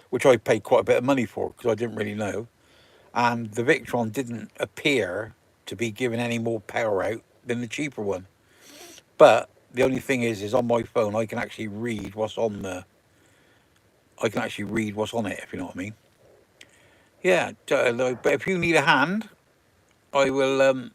which I paid quite a bit of money for because I didn't really know. And the Victron didn't appear to be giving any more power out than the cheaper one. But the only thing is on my phone I can actually read what's on the. I can actually read what's on it, if you know what I mean. Yeah, but if you need a hand, I will.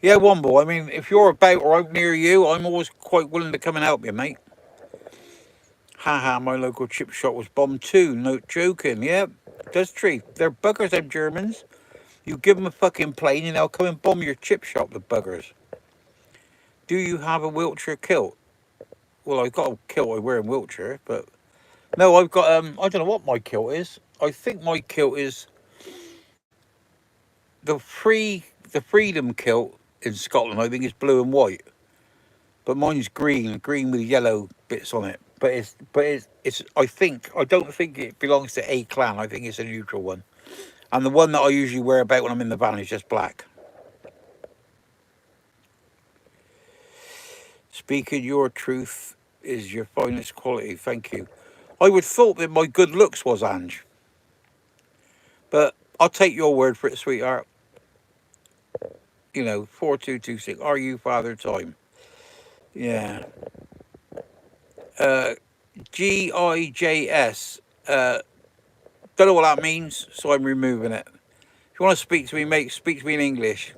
Yeah, Womble. I mean, if you're about or out near you, I'm always quite willing to come and help you, mate. Haha, my local chip shop was bombed too. No joking. Yeah, does tree. They're buggers, them Germans. You give them a fucking plane and they'll come and bomb your chip shop, the buggers. Do you have a Wiltshire kilt? Well, I've got a kilt I wear in Wiltshire, but no, I've got I don't know what my kilt is. I think my kilt is the Freedom kilt in Scotland. I think it's blue and white, but mine's green with yellow bits on it. But it's I don't think it belongs to a clan. I think it's a neutral one. And the one that I usually wear about when I'm in the van is just black. Speaking your truth is your finest quality. Thank you. I would thought that my good looks was Ange, but I'll take your word for it, sweetheart. 4226. Are you Father Time? Yeah. Uh, GIJS. Don't know what that means, so I'm removing it. If you want to speak to me, mate, speak to me in English.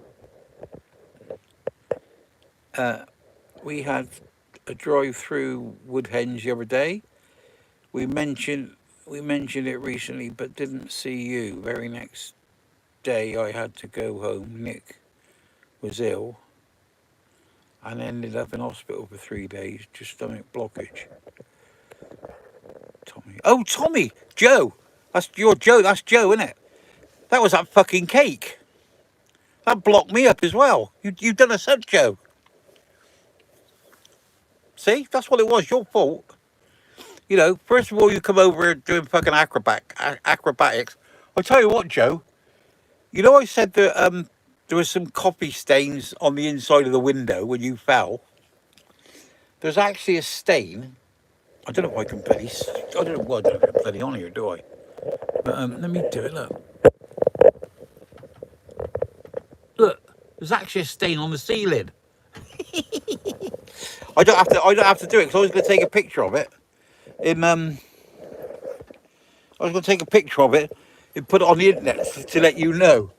We had a drive through Woodhenge the other day. We mentioned it recently, but didn't see you. Very next day, I had to go home. Nick was ill and ended up in hospital for 3 days, just stomach blockage. Tommy. Oh, Tommy! Joe! That's your Joe. That's Joe, isn't it? That was that fucking cake. That blocked me up as well. You done a set, Joe. See? That's what it was. Your fault. First of all, you come over doing fucking acrobatics. I'll tell you what, Joe. I said that there was some coffee stains on the inside of the window when you fell. There's actually a stain I don't know if I can bloody. I don't know what I don't have bloody on here, do I? But let me do it. Look, look. There's actually a stain on the ceiling. I don't have to. I don't have to do it because I was going to take a picture of it. I was going to take a picture of it and put it on the internet to let you know.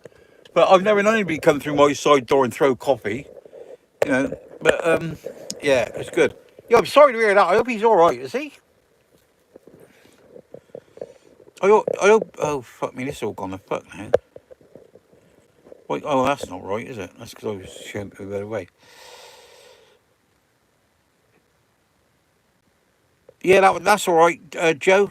But I've never known anybody come through my side door and throw coffee. You know. But yeah, it's good. Yeah, I'm sorry to hear that. I hope he's all right. Is he? I hope. Oh fuck me! This is all gone to fuck now. Wait, oh, that's not right, is it? That's because I was showing it the other way. Yeah, that's all right, Joe.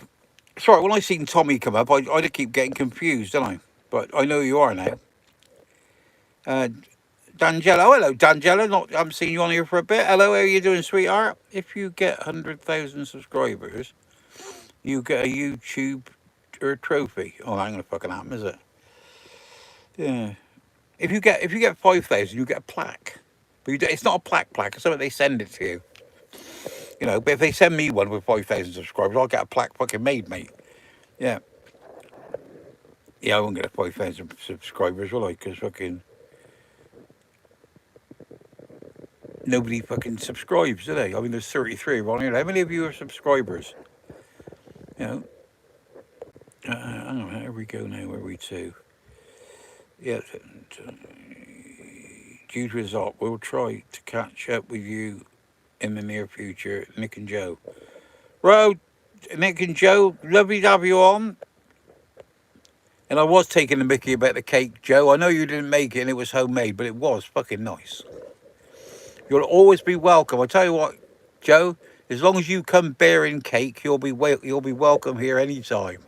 Sorry, when I seen Tommy come up, I keep getting confused, don't I? But I know who you are now. Uh, D'Angelo, hello, D'Angelo. Not, I haven't seen you on here for a bit. Hello, how are you doing, sweetheart? If you get 100,000 subscribers, you get a YouTube trophy. Oh, that ain't gonna fucking happen, is it? Yeah. If you get 5,000, you get a plaque. But it's not a plaque. It's something they send it to you. You know, but if they send me one with 5,000 subscribers, I'll get a plaque fucking made, mate. Yeah. Yeah, I won't get a 5,000 subscribers, will I? Because fucking nobody fucking subscribes, do they? I mean, there's 33 on here. How many of you are subscribers? You know, I don't know. Here we go now. Where are we to? Yeah. Due to result, we'll try to catch up with you in the near future, Nick and Joe. Well, Nick and Joe, lovely to have you on. And I was taking the mickey about the cake, Joe. I know you didn't make it and it was homemade, but it was fucking nice. You'll always be welcome. I tell you what, Joe, as long as you come bearing cake, you'll be welcome here anytime.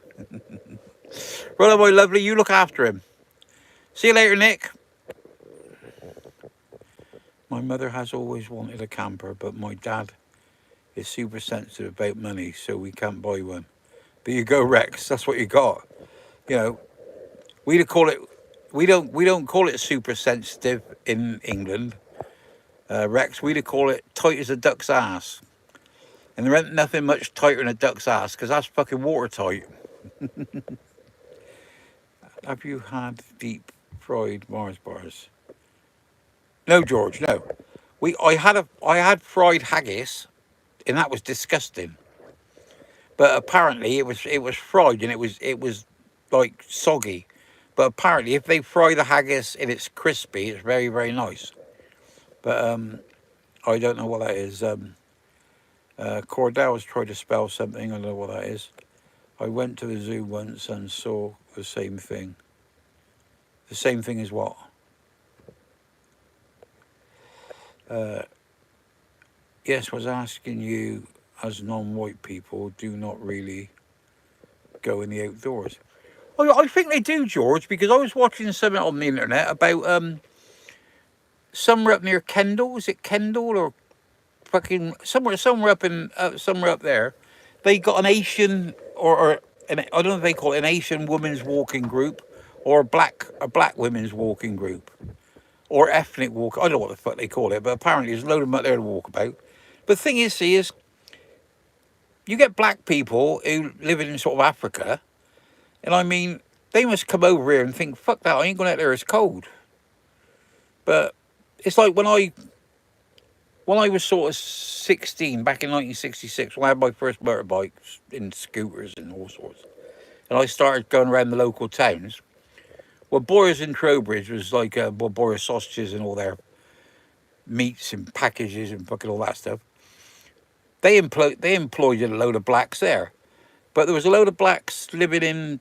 Right, my lovely, you look after him. See you later, Nick. My mother has always wanted a camper, but my dad is super sensitive about money, so we can't buy one. There you go, Rex. That's what you got. You know, we'd call it. We don't call it super sensitive in England, Rex. We'd call it tight as a duck's ass. And there ain't nothing much tighter than a duck's ass, because that's fucking watertight. Have you had deep fried Mars bars? No, George, no. I had fried haggis, and that was disgusting. But apparently it was fried and it was like soggy. But apparently if they fry the haggis and it's crispy, it's very, very nice. But I don't know what that is. Cordell's tried to spell something. I don't know what that is. I went to the zoo once and saw the same thing. The same thing as what? Yes, was asking you, as non-white people, do not really go in the outdoors. I think they do, George, because I was watching something on the internet about somewhere up near Kendal. Is it Kendal or fucking somewhere up there? They got an Asian I don't know if they call it an Asian women's walking group or a black women's walking group or ethnic walk. I don't know what the fuck they call it, but apparently there's a load of them out there to walk about. But the thing is, see, is you get black people who live in sort of Africa, and I mean, they must come over here and think, fuck that, I ain't going out there, it's cold. But it's like when I was sort of 16, back in 1966, when I had my first motorbikes and scooters and all sorts, and I started going around the local towns, well, Boyers in Trowbridge was like, Boyers sausages and all their meats and packages and fucking all that stuff. They employed a load of blacks there. But there was a load of blacks living in,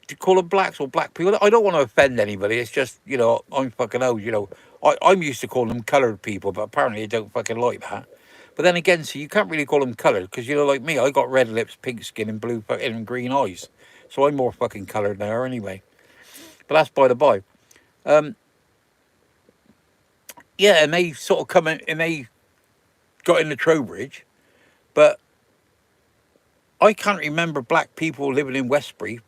do you call them blacks or black people? I don't want to offend anybody. It's just, you know, I'm fucking old, you know. I'm used to calling them coloured people, but apparently they don't fucking like that. But then again, so you can't really call them coloured because, you know, like me, I got red lips, pink skin and blue fucking and green eyes. So I'm more fucking coloured than her anyway. But that's by the by. Yeah, and they sort of come in and they got into Trowbridge. But I can't remember black people living in Westbury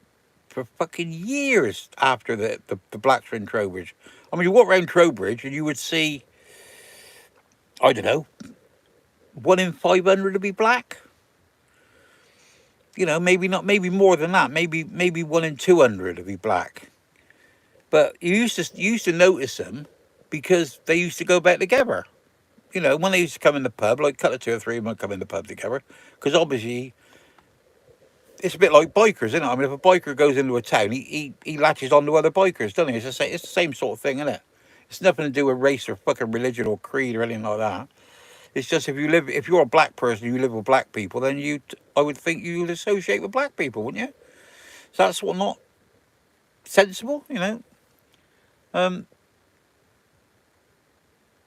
for fucking years after the blacks were in Trowbridge. I mean, you walk around Trowbridge and you would see, I don't know, 1 in 500 to be black. You know, maybe not, maybe more than that. Maybe 1 in 200 would be black. But you used to notice them because they used to go back together. You know, when they used to come in the pub, like cut of two or three of them would come in the pub together. Because obviously, it's a bit like bikers, isn't it? I mean, if a biker goes into a town, he latches onto other bikers, doesn't he? It's the same sort of thing, isn't it? It's nothing to do with race or fucking religion or creed or anything like that. It's just if you're a black person, you live with black people, then I would think you'd associate with black people, wouldn't you? So that's what not sensible, you know. Um,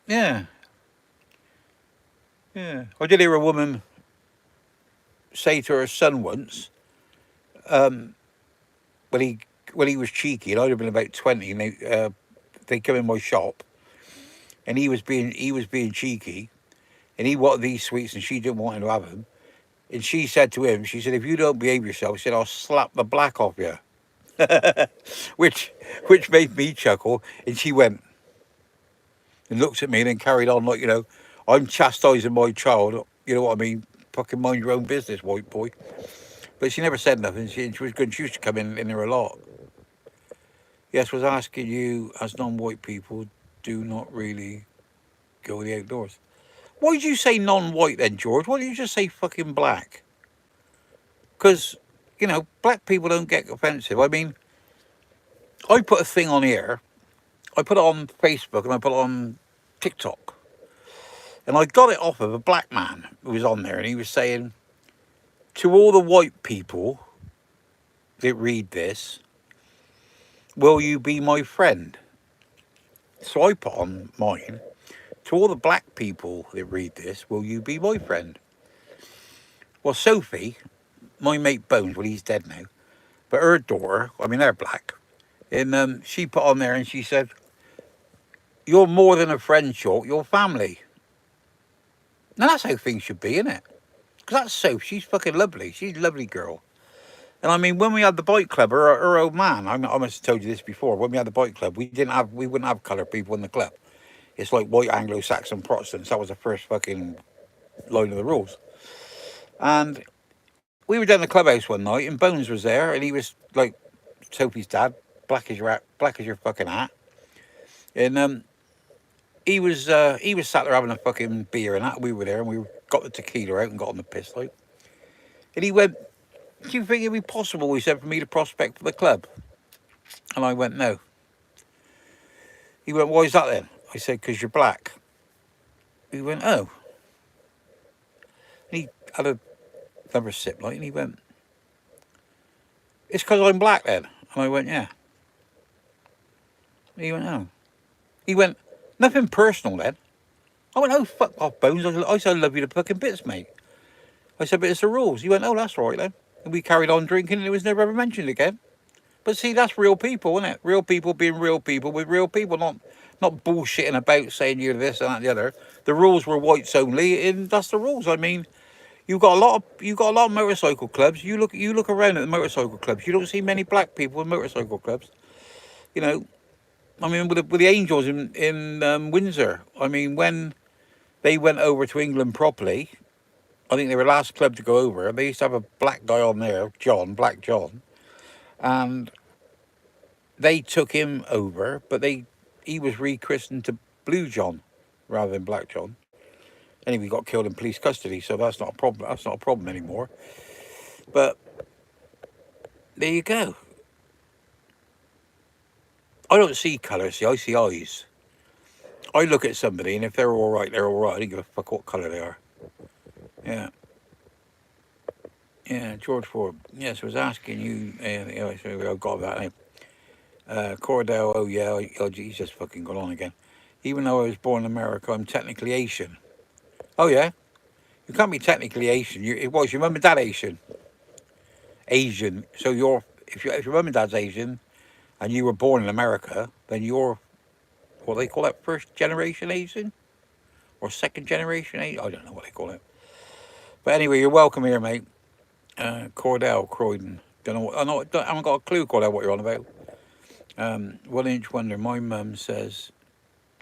yeah, yeah. I did hear a woman say to her son once, um, when he when he was cheeky, and I'd have been about 20, and they come in my shop, and he was being cheeky, and he wanted these sweets, and she didn't want him to have them, and she said to him, she said, if you don't behave yourself, she said, I'll slap the black off you, which which made me chuckle, and she went and looked at me and then carried on like, I'm chastising my child, you know what I mean? Fucking mind your own business, white boy. But she never said nothing. She was good. She used to come in there a lot. Yes, was asking you, as non-white people, do not really go in the outdoors. Why did you say non-white then, George? Why didn't you just say fucking black? Because, black people don't get offensive. I mean, I put a thing on here. I put it on Facebook and I put it on TikTok. And I got it off of a black man who was on there. And he was saying, to all the white people that read this, will you be my friend? So I put on mine, to all the black people that read this, will you be my friend? Well, Sophie, my mate Bones, well, he's dead now, but her daughter, I mean, they're black, and she put on there and she said, you're more than a friend, Chalk, you're family. Now, that's how things should be, isn't it? Because that's Soph, she's fucking lovely. She's a lovely girl. And I mean, when we had the bike club, her old man, I must have told you this before, when we had the bike club, we wouldn't have coloured people in the club. It's like white Anglo-Saxon Protestants. That was the first fucking line of the rules. And we were down the clubhouse one night, and Bones was there, and he was like Sophie's dad, black as your fucking hat. And he was sat there having a fucking beer and that. We were there, and we got the tequila out and got on the piss like. And he went, "Do you think it'd be possible," he said, "for me to prospect for the club?" And I went, "No." He went, "Why is that then?" I said, "Because you're black." He went, "Oh." And he had another sip like, and he went, "It's because I'm black then." And I went, "Yeah." And he went, "Oh." He went, "Nothing personal then." I went, "Oh, fuck off, Bones." I said, "I love you to fucking bits, mate." I said, "But it's the rules." He went, "Oh, that's all right then." And we carried on drinking, and it was never ever mentioned again. But see, that's real people, isn't it? Real people being real people with real people, not bullshitting about saying you're this and that and the other. The rules were whites only, and that's the rules. I mean, you got a lot of motorcycle clubs. You look around at the motorcycle clubs. You don't see many black people in motorcycle clubs. You know, I mean, with the Angels in Windsor. I mean, when they went over to England properly, I think they were the last club to go over. They used to have a black guy on there, Black John, and they took him over, but he was rechristened to Blue John rather than Black John. Anyway, he got killed in police custody, so that's not a problem. That's not a problem anymore. But there you go. I don't see colour, see, I see eyes. I look at somebody, and if they're all right, they're all right. I don't give a fuck what colour they are. Yeah, yeah. George Ford. Yes, I was asking you. So I got that. Cordell. Oh yeah, he's just fucking gone on again. Even though I was born in America, I'm technically Asian. Oh yeah, you can't be technically Asian. It was your mum and dad Asian. Asian. So if your mum and dad's Asian, and you were born in America, then you're what they call that, first generation Asian or second generation Asian. I don't know what they call it. But anyway, you're welcome here, mate. Cordell Croydon. Don't know what. I haven't got a clue, Cordell, what you're on about. 1 inch wonder. My mum says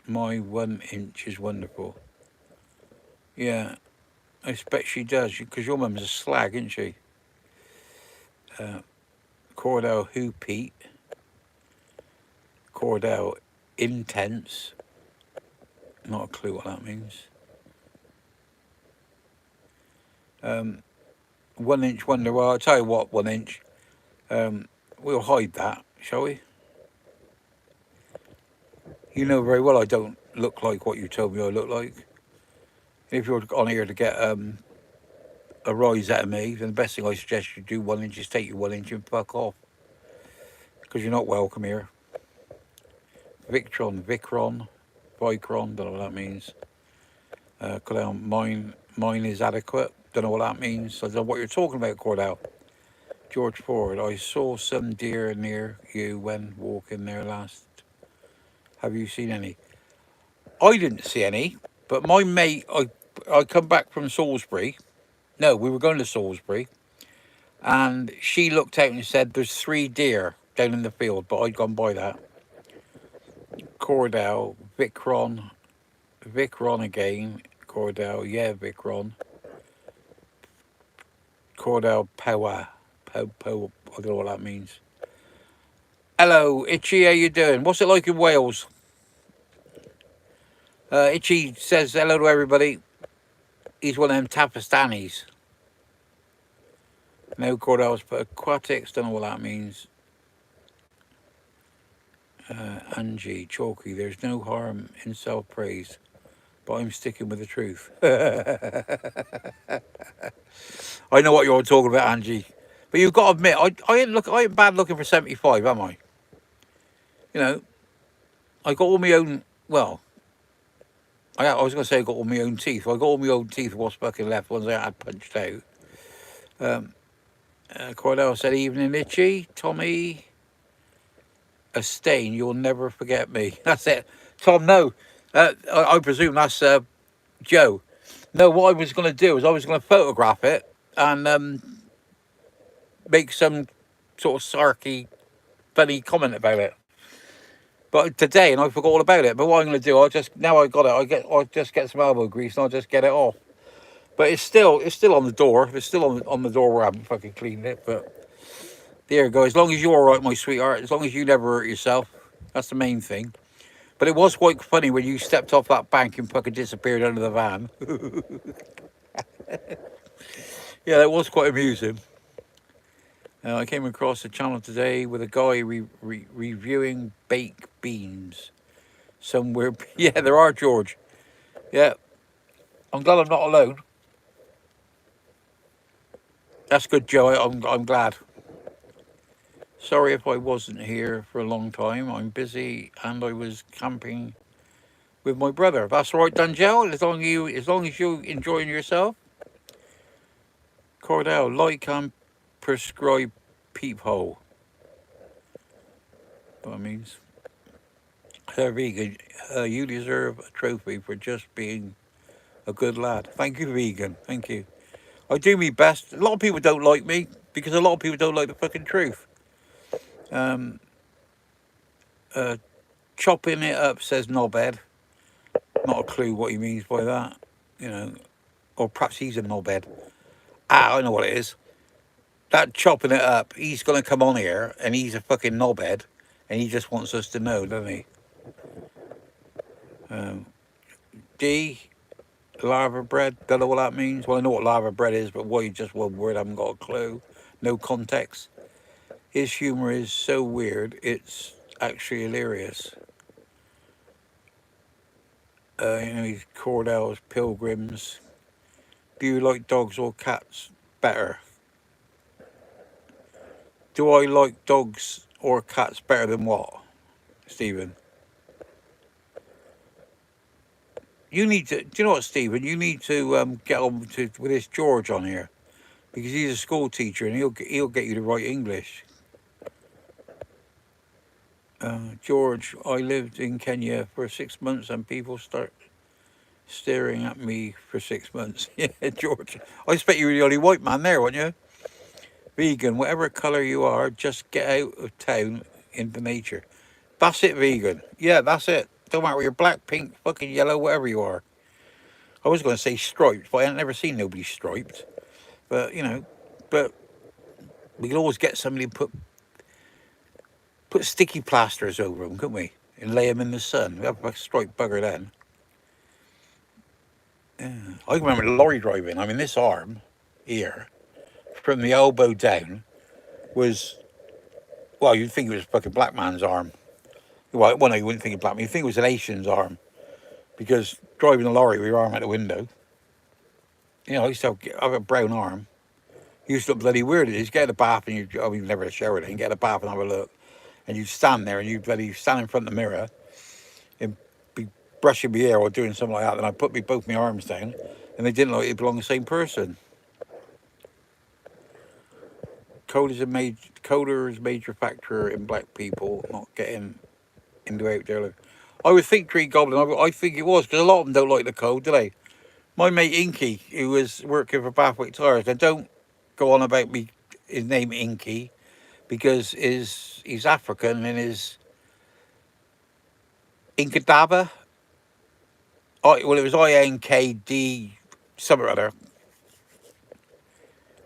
my 1 inch is wonderful. Yeah, I expect she does, because your mum's a slag, isn't she? Cordell Who Pete. Cordell Intense. Not a clue what that means. 1 inch wonder. Well, I'll tell you what, 1 inch. We'll hide that, shall we? You know very well I don't look like what you told me I look like. If you're on here to get a rise out of me, then the best thing I suggest you do, 1 inch, is take your 1 inch and fuck off. Because you're not welcome here. Victron, Vicron, don't know what that means. Mine is adequate, don't know what that means. I don't know what you're talking about, Cordell. George Ford, I saw some deer near you when walking there last. Have you seen any? I didn't see any, but my mate, I come back from Salisbury. No, we were going to Salisbury, and she looked out and said there's 3 deer down in the field, but I'd gone by that. Cordell, Vicron again. Cordell, yeah, Vicron. Cordell Power. I don't know what that means. Hello, Itchy, how you doing? What's it like in Wales? Itchy says hello to everybody. He's one of them Tapastanis. No, Cordell's put aquatics, don't know what that means. Angie, Chalky, there's no harm in self-praise, but I'm sticking with the truth. I know what you're talking about, Angie. But you've got to admit, I ain't bad looking for 75, am I? You know, I got all my own, well, I was going to say I got all my own teeth. I got all my own teeth, what's fucking left, ones I had punched out. Cordell said, evening, Itchy. Tommy, a stain, you'll never forget me. That's it. Tom, no. I presume that's Joe. No, what I was going to do is I was going to photograph it and make some sort of sarky, funny comment about it. But today, and I forgot all about it. But what I'm going to do, now I got it. I'll just get some elbow grease and I'll just get it off. But it's still on the door. It's still on the door where I haven't fucking cleaned it. But there you go. As long as you're all right, my sweetheart. As long as you never hurt yourself, that's the main thing. But it was quite funny when you stepped off that bank and fucking disappeared under the van. Yeah, that was quite amusing. I came across a channel today with a guy reviewing baked beans somewhere. Yeah, there are, George. Yeah, I'm glad I'm not alone. That's good, Joe. I'm glad. Sorry if I wasn't here for a long time. I'm busy and I was camping with my brother. That's all right, done, Joe. As long as you enjoying yourself. Cordell, like and prescribe peephole. What that means. Vegan, you deserve a trophy for just being a good lad. Thank you, Vegan. Thank you. I do my best. A lot of people don't like me because a lot of people don't like the fucking truth. Chopping it up, says knobhead. Not a clue what he means by that. You know, or perhaps he's a knobhead. I know what it is. That chopping it up, he's going to come on here and he's a fucking knobhead and he just wants us to know, doesn't he? D, lava bread, don't know what that means. Well, I know what lava bread is, but why just one word, I haven't got a clue. No context. His humour is so weird, it's actually hilarious. He's Cordell's Pilgrims. Do you like dogs or cats better? Do I like dogs or cats better than what, Stephen? You need to, do you know what, Stephen? You need to get on with this George on here. Because he's a school teacher and he'll get you to write English. George, I lived in Kenya for 6 months and people start staring at me for 6 months. Yeah, George. I expect you were the only white man there, weren't you? Vegan, whatever colour you are, just get out of town into nature. That's it, vegan. Yeah, that's it. Don't matter whether you're black, pink, fucking yellow, whatever you are. I was going to say striped, but I ain't never seen nobody striped. But, you know, but We could always get somebody to put sticky plasters over them, couldn't we? And lay them in the sun. We'd have a straight bugger then. Yeah. I can remember lorry driving. I mean, this arm here, from the elbow down, was, well, you'd think it was a fucking black man's arm. Well, no, you wouldn't think of black man. You'd think it was an Asian's arm. Because driving a lorry with your arm out the window, you know, I used to have a brown arm. You used to look bloody weird. You get in a bath and I mean, never a shower then, get in a bath and have a look. And you stand there and you bloody stand in front of the mirror and be brushing my hair or doing something like that. And I put both my arms down and they didn't look like it belonged to the same person. Coder is a major factor in black people not getting into out there. I would think Tree Goblin, I think it was, because a lot of them don't like the cold, do they? My mate Inky, who was working for Bathwick Tires, they don't go on about his name Inky, because he's African and his Inkadaba. Well, it was INKD, something or other.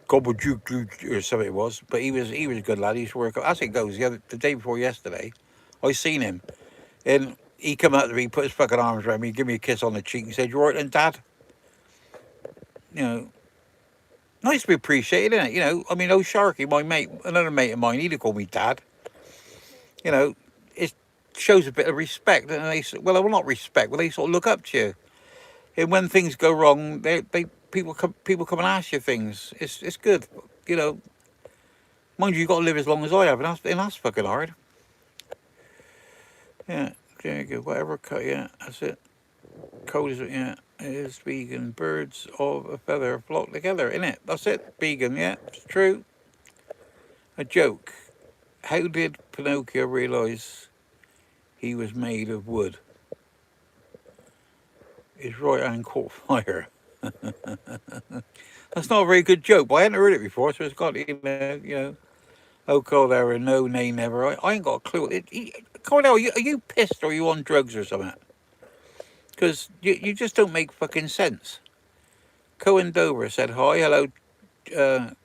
Gobbledygook or something it was. But he was a good lad. He used to work. As it goes, the day before yesterday, I seen him. And he come up to me, put his fucking arms around me, give me a kiss on the cheek and said, "You all right then, Dad?" You know, nice to be appreciated, isn't it? You know, I mean, Sharky, my mate, another mate of mine, he'd call me Dad. You know, it shows a bit of respect. And well, not respect, but they sort of look up to you. And when things go wrong, people come and ask you things. It's good, you know. Mind you, got to live as long as I have, and that's fucking hard. Yeah, there you go. Whatever, yeah, that's it. Code is, yeah, it is vegan. Birds of a feather flock together, innit? That's it. Vegan, yeah, it's true. A joke. How did Pinocchio realise he was made of wood? His right hand caught fire. That's not a very good joke, but I hadn't heard it before, so it's got, you know. Oh, Cordell, no, nay, never. I ain't got a clue. Cordell, are you pissed or are you on drugs or something? Because you just don't make fucking sense. Cohen Dover said hi. Hello,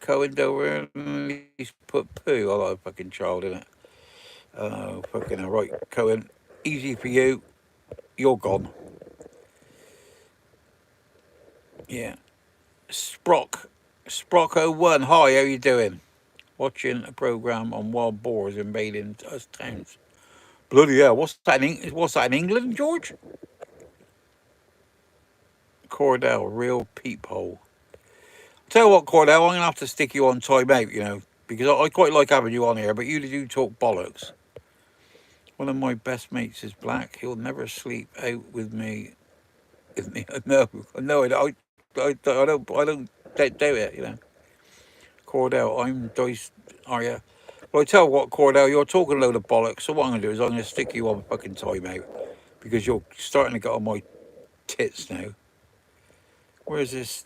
Cohen Dover. He's put poo. I like a fucking child, innit? Oh, fucking all right, Cohen. Easy for you. You're gone. Yeah. Sprock01. Hi, how you doing? Watching a programme on wild boars invading us towns. Bloody hell, what's that in England, George? Cordell, real peephole. Tell you what, Cordell, I'm going to have to stick you on time out, you know, because I quite like having you on here, but you do talk bollocks. One of my best mates is black. He'll never sleep out with me. No, I don't do it, you know. Cordell, I'm diced. Are you? Well, I tell you what, Cordell, you're talking a load of bollocks. So what I'm going to do is I'm going to stick you on fucking timeout because you're starting to get on my tits now. Where's this?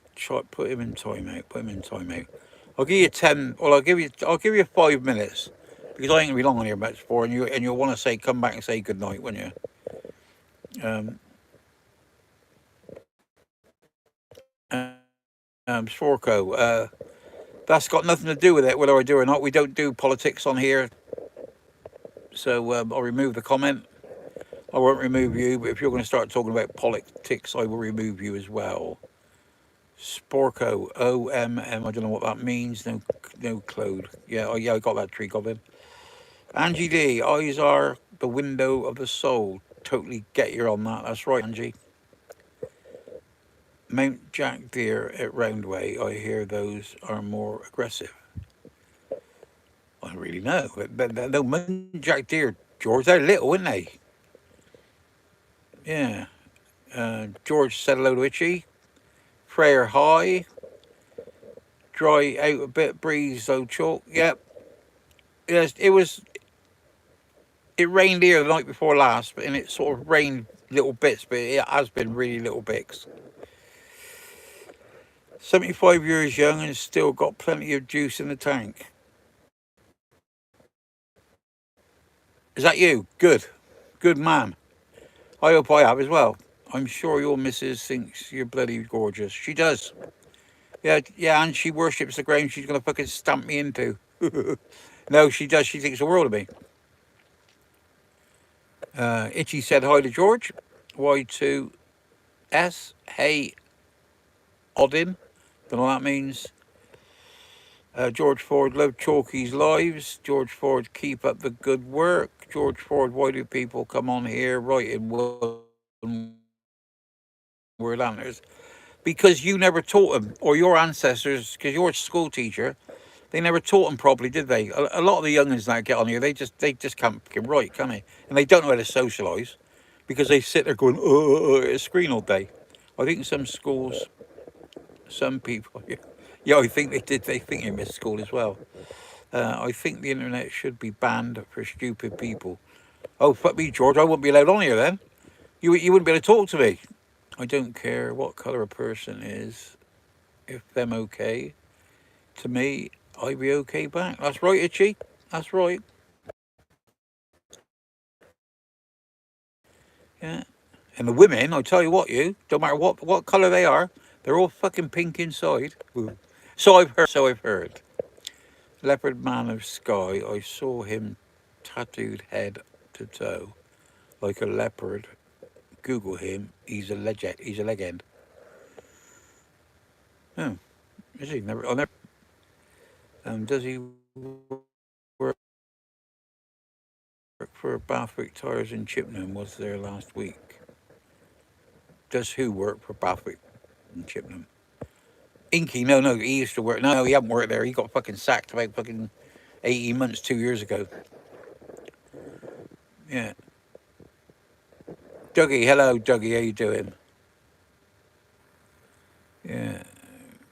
Put him in timeout. Put him in timeout. I'll give you 10. Well, I'll give you 5 minutes because I ain't gonna be long on here much for, and you'll want to say come back and say good night, won't you? Sporco. That's got nothing to do with it, whether I do or not. We don't do politics on here. So I'll remove the comment. I won't remove you, but if you're going to start talking about politics, I will remove you as well. Sporco, OMM, I don't know what that means. No Claude. Yeah, I got that, Tree Goblin. Angie D, eyes are the window of the soul. Totally get you on that. That's right, Angie. Mount Jack deer at Roundway, I hear those are more aggressive. I don't really know. But no, Mount Jack deer, George, they're little, aren't they? Yeah. George said hello to Itchy. Prayer high. Dry out a bit, breeze though, chalk. Yep. Yes, it rained here the night before last, and it sort of rained little bits, but it has been really little bits. 75 years young and still got plenty of juice in the tank. Is that you? Good. Good man. I hope I have as well. I'm sure your missus thinks you're bloody gorgeous. She does. Yeah, and she worships the ground she's going to fucking stamp me into. No, she does. She thinks the world of me. Itchy said hi to George. Y2S. Hey, Odin. Don't know what that means. George Ford, love Chalky's lives. George Ford, keep up the good work. George Ford, why do people come on here writing word answers? Because you never taught them, or your ancestors, because you're a school teacher, they never taught them properly, did they? A lot of the youngins that get on here, they just can't fucking write, can they? And they don't know how to socialise because they sit there going at a screen all day. I think some schools, some people, yeah, I think they did. They think they missed school as well. I think the internet should be banned for stupid people. Oh, fuck me, George. I wouldn't be allowed on here then. You wouldn't be able to talk to me. I don't care what colour a person is. If them okay, to me, I be okay back. That's right, Itchy. That's right. Yeah. And the women, I tell you what, you don't matter what colour they are, they're all fucking pink inside. Ooh. So I've heard. So I've heard. Leopard man of sky. I saw him tattooed head to toe like a leopard. Google him. He's a legend. He's a legend. Oh, is he? Never. I never. Does he work for Bathwick Tires in Chippenham? Was there last week? Does who work for Bathwick in Chippenham? Inky? No. He used to work. No, he haven't worked there. He got fucking sacked about fucking 18 months, 2 years ago. Yeah. Dougie, hello, Dougie. How you doing? Yeah.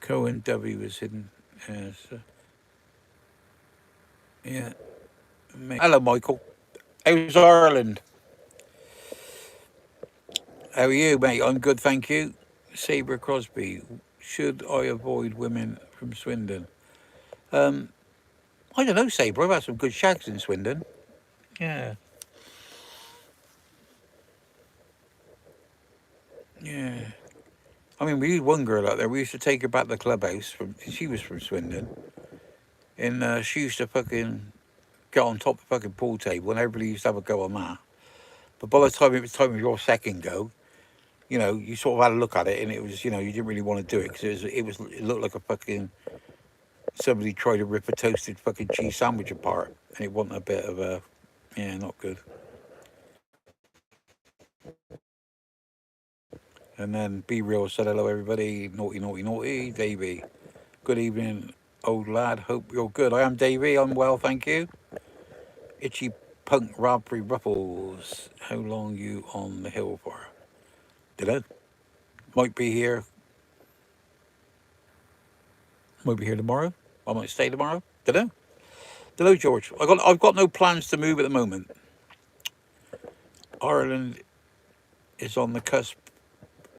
Cohen W was hidden. Yeah. Hello, Michael. How's Ireland? How are you, mate? I'm good, thank you. Sabre Crosby. Should I avoid women from Swindon? I don't know, Sabre. I've had some good shags in Swindon. Yeah. Yeah. I mean, we had one girl out there. We used to take her back to the clubhouse. She was from Swindon. And she used to fucking get on top of the fucking pool table and everybody used to have a go on that. But by the time it was time of your second go, you sort of had a look at it, and it was, you didn't really want to do it because it looked like a fucking somebody tried to rip a toasted fucking cheese sandwich apart, and it wasn't a bit of a, yeah, not good. And then Be Real said hello everybody, naughty, Davey. Good evening, old lad. Hope you're good. I am Davey. I'm well, thank you. Itchy punk raspberry ruffles. How long you on the hill for? Dunno. Might be here. Might be here tomorrow. I might stay tomorrow. Dunno. Hello, George. I've got no plans to move at the moment. Ireland is on the cusp